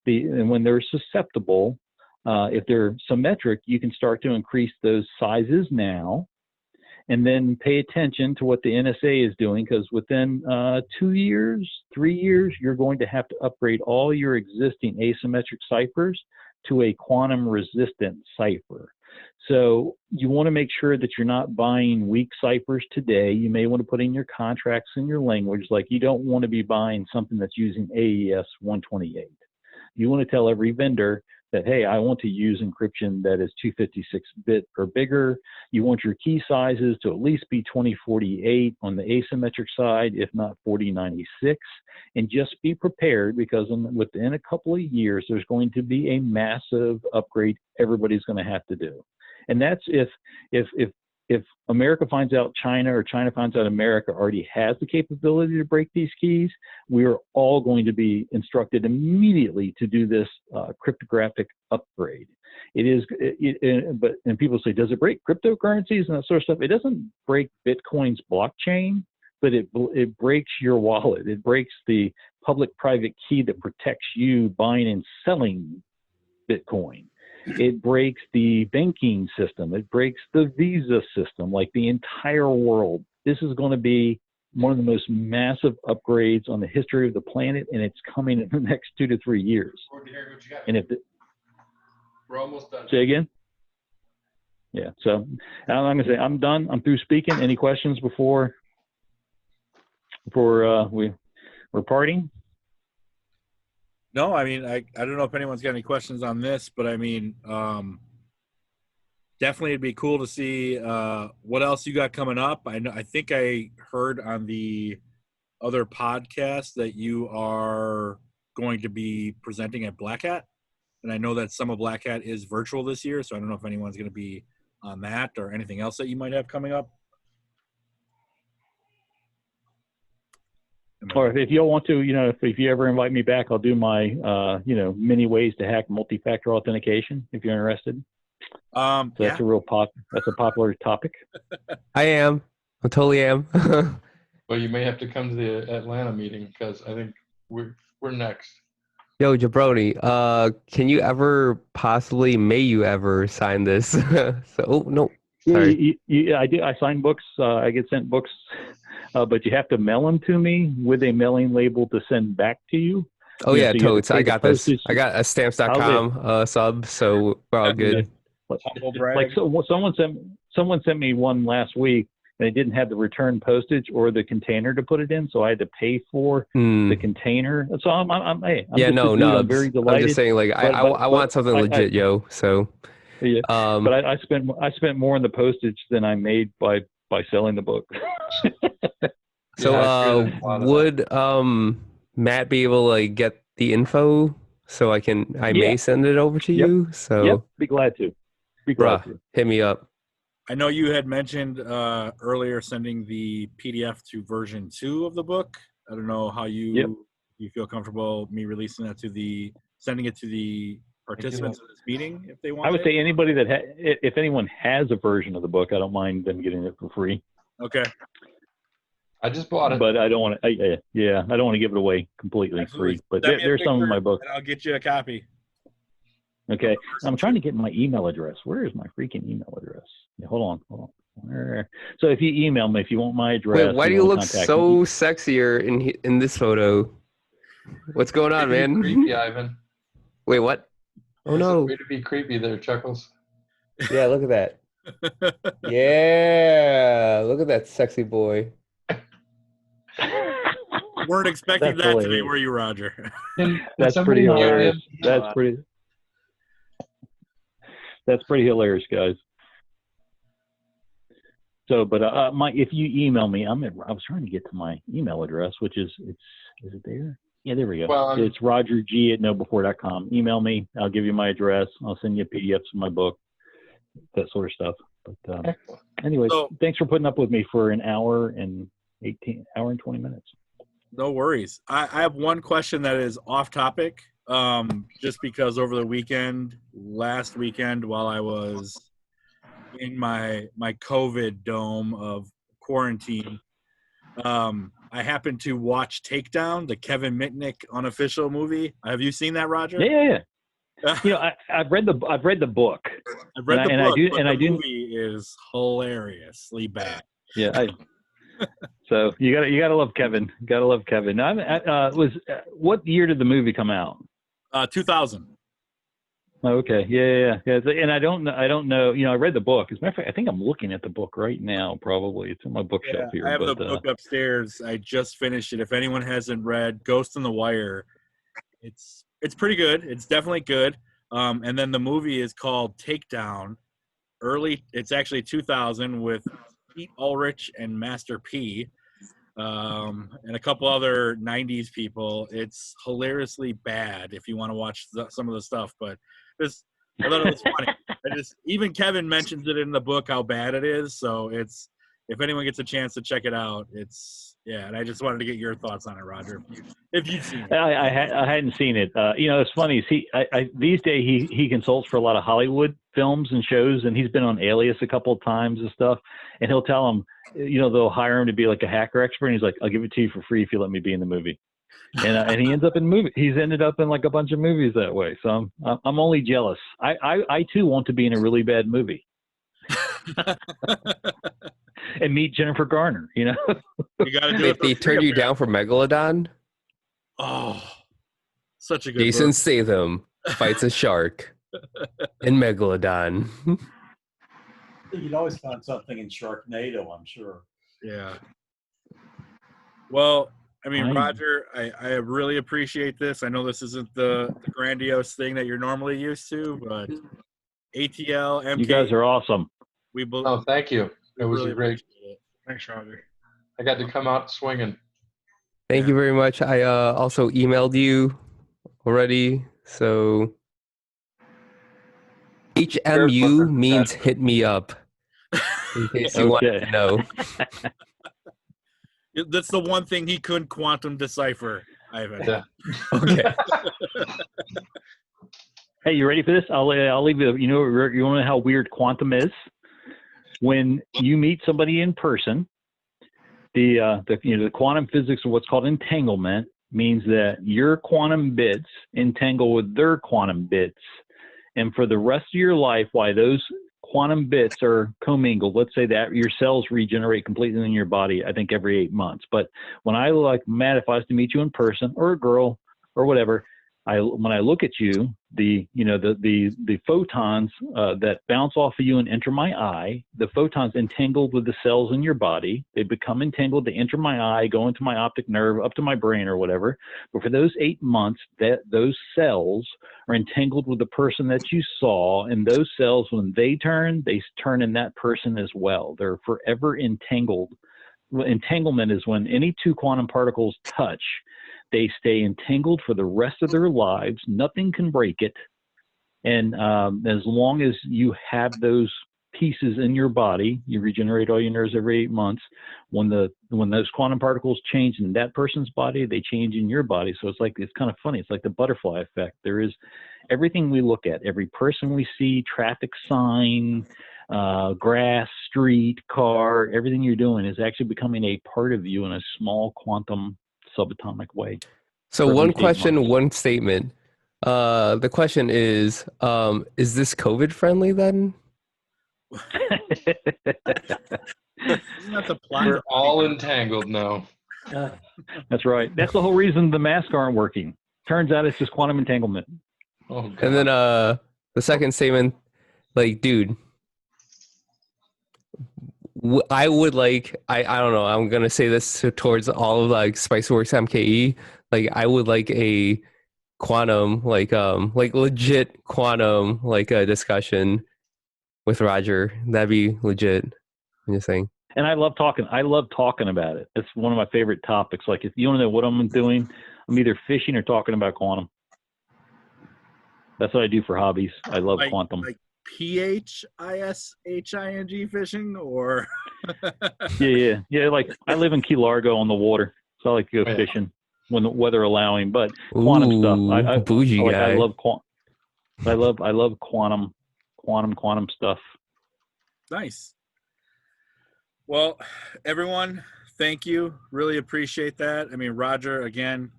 And when they're susceptible, if they're symmetric, you can start to increase those sizes now, and then pay attention to what the NSA is doing, because within 2 years, 3 years, you're going to have to upgrade all your existing asymmetric ciphers to a quantum resistant cipher. So you want to make sure that you're not buying weak ciphers today. You may want to put in your contracts in your language, like you don't want to be buying something that's using AES 128. You want to tell every vendor that, hey, I want to use encryption that is 256-bit or bigger. You want your key sizes to at least be 2048 on the asymmetric side, if not 4096. And just be prepared, because within a couple of years, there's going to be a massive upgrade everybody's going to have to do. And that's if America finds out China, or China finds out America already has the capability to break these keys, we are all going to be instructed immediately to do this cryptographic upgrade. And people say, does it break cryptocurrencies and that sort of stuff? It doesn't break Bitcoin's blockchain, but it breaks your wallet. It breaks the public-private key that protects you buying and selling Bitcoin. It breaks the banking system. It breaks the visa system, like the entire world. This is going to be one of the most massive upgrades on the history of the planet, and it's coming in the next 2 to 3 years. And we're almost done. Say again? Yeah. So I'm going to say I'm done. I'm through speaking. Any questions before we're parting? No, I mean, I don't know if anyone's got any questions on this, but I mean, definitely it'd be cool to see what else you got coming up. I think I heard on the other podcast that you are going to be presenting at Black Hat, and I know that some of Black Hat is virtual this year, so I don't know if anyone's going to be on that or anything else that you might have coming up. Or if y'all want to, if you ever invite me back, I'll do my, many ways to hack multi-factor authentication, if you're interested. So that's that's a popular topic. I totally am. Well, you may have to come to the Atlanta meeting, because I think we're next. Yo, Jabroni, can you ever may you ever sign this? No. Sorry. Yeah, I do. I sign books. I get sent books. But you have to mail them to me with a mailing label to send back to you. Oh, yeah, totes. I got this. I got a stamps.com sub, so we're all good. Like someone sent me one last week, and they didn't have the return postage or the container to put it in, so I had to pay for the container. So I'm very delighted. I'm just saying, like, I want something legit, yo. So yeah, but I spent more on the postage than I made by selling the book. So would Matt be able to, like, get the info so I may send it over to you? So be glad to. Hit me up. I know you had mentioned earlier sending the PDF to version 2 of the book. I don't know how you feel comfortable me releasing that sending it to the participants of this meeting if they want. I would say anybody if anyone has a version of the book, I don't mind them getting it for free. Okay. I just bought it, but I don't want to. I don't want to give it away completely free. But there's some of my books. And I'll get you a copy. Okay, I'm trying to get my email address. Where is my freaking email address? Yeah, hold on. So if you email me, if you want my address. Wait, why do you look so sexier in this photo? What's going on, man? Creepy, Ivan. Wait, what? Oh no! Way to be creepy there, Chuckles. Yeah, look at that. Yeah, look at that sexy boy. Weren't expecting that today, were you, Roger? That's pretty hilarious. That's pretty hilarious, guys. So, but if you email me, I was trying to get to my email address, which is it there? Yeah, there we go. Well, it's rogerg@noble4.com. Email me. I'll give you my address. I'll send you PDFs of my book, that sort of stuff. But anyways, So- thanks for putting up with me for an hour and 20 minutes. No worries. I have one question that is off topic. Just because over the last weekend, while I was in my COVID dome of quarantine, I happened to watch Takedown, the Kevin Mitnick unofficial movie. Have you seen that, Roger? Yeah. You know, I've read the book. I've read the book, but the movie is hilariously bad. Yeah. So you gotta love Kevin. Gotta love Kevin. What year did the movie come out? 2000. Okay. Yeah. And I don't know. You know, I read the book. As a matter of fact, I think I'm looking at the book right now. Probably it's in my bookshelf here. I have the book upstairs. I just finished it. If anyone hasn't read Ghost in the Wire, it's pretty good. It's definitely good. And then the movie is called Takedown. It's actually 2000 with Pete Ulrich and Master P, and a couple other 90s people. It's hilariously bad if you want to watch some of the stuff, but I thought it was funny. Even Kevin mentions it in the book how bad it is. So if anyone gets a chance to check it out, and I just wanted to get your thoughts on it, Roger, if you've seen it. I hadn't seen it. You know, it's funny. These days he consults for a lot of Hollywood films and shows, and he's been on Alias a couple of times and stuff. And he'll tell them, you know, they'll hire him to be like a hacker expert, and he's like, "I'll give it to you for free if you let me be in the movie." And he ends up in movie. He's ended up in like a bunch of movies that way. So I'm only jealous. I too want to be in a really bad movie. And meet Jennifer Garner, you know. You got to do it. They turned you down for Megalodon. Oh, such a good Jason book. Statham fights a shark in Megalodon. You'd always find something in Sharknado, I'm sure. Yeah. Well, I mean, Roger, I really appreciate this. I know this isn't the grandiose thing that you're normally used to, but ATL, MKE. You guys are awesome. Oh, thank you. It was really a great. Thanks, Roger. I got to come out swinging. Thank you very much. I also emailed you already. So HMU means hit me up. In case you want to know. That's the one thing he couldn't quantum decipher, Ivan. Yeah. Okay. Hey, you ready for this? I'll leave you. You want to know how weird quantum is? When you meet somebody in person, the quantum physics of what's called entanglement means that your quantum bits entangle with their quantum bits, and for the rest of your life, while those quantum bits are commingled, let's say that your cells regenerate completely in your body, I think every 8 months. But when Matt, if I was to meet you in person, or a girl or whatever, when I look at you, the photons that bounce off of you and enter my eye, the photons entangled with the cells in your body. They become entangled. They enter my eye, go into my optic nerve, up to my brain or whatever. But for those 8 months, those cells are entangled with the person that you saw. And those cells, when they turn in that person as well. They're forever entangled. Entanglement is when any two quantum particles touch. They stay entangled for the rest of their lives. Nothing can break it. And as long as you have those pieces in your body, you regenerate all your nerves every 8 months. When those quantum particles change in that person's body, they change in your body. So it's kind of funny. It's like the butterfly effect. There is everything we look at, every person we see, traffic sign, grass, street, car, everything you're doing is actually becoming a part of you in a small quantum subatomic way. So one question, one statement. The question is this COVID friendly then? We're all entangled now. That's right. That's the whole reason the masks aren't working. Turns out it's just quantum entanglement. Oh, God. And then the second statement, dude, I would I don't know, I'm gonna say this towards all of SpiceCorps MKE. I would like a quantum, legit quantum, a discussion with Roger. That'd be legit. I'm just saying. And I love talking about it. It's one of my favorite topics. If you want to know what I'm doing, I'm either fishing or talking about quantum. That's what I do for hobbies. I love quantum. PHISHING fishing or? Yeah. Like I live in Key Largo on the water, so I like to go fishing when the weather allowing. But quantum stuff, I bougie like. guy. I love quantum stuff. Nice. Well, everyone, thank you. Really appreciate that. I mean, Roger, again,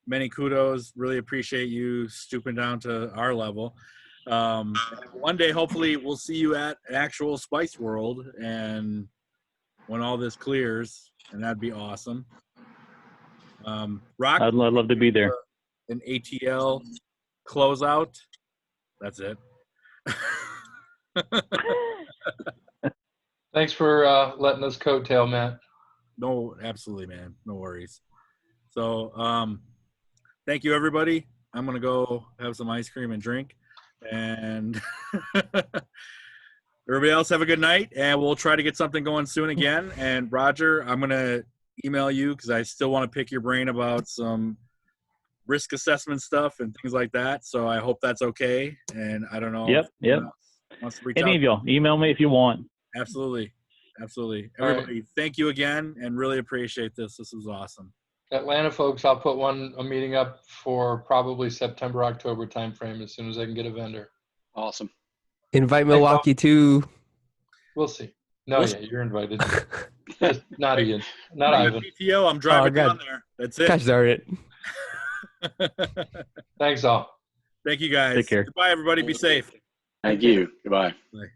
many kudos. Really appreciate you stooping down to our level. One day, hopefully, we'll see you at an actual Spice World, and when all this clears, and that'd be awesome. Rock, I'd love to be there. An ATL closeout. That's it. Thanks for letting us coattail, Matt. No, absolutely, man. No worries. So, thank you, everybody. I'm going to go have some ice cream and drink. And everybody else have a good night. And we'll try to get something going soon again. And Roger, I'm going to email you because I still want to pick your brain about some risk assessment stuff and things like that. So I hope that's okay. And I don't know. Yep. Wants to reach Any out. of y'all, email me if you want. Absolutely. All Everybody, thank you again and really appreciate this. This was awesome. Atlanta folks, I'll put a meeting up for probably September, October timeframe as soon as I can get a vendor. Awesome. Invite Milwaukee too. We'll see. No, yeah, you're invited. Just not Ian. Not Ivan. PTO, I'm driving down there. That's it. Gosh darn it. Thanks all. Thank you guys. Take care. Goodbye, everybody. Be safe. Thank you. Goodbye. Bye.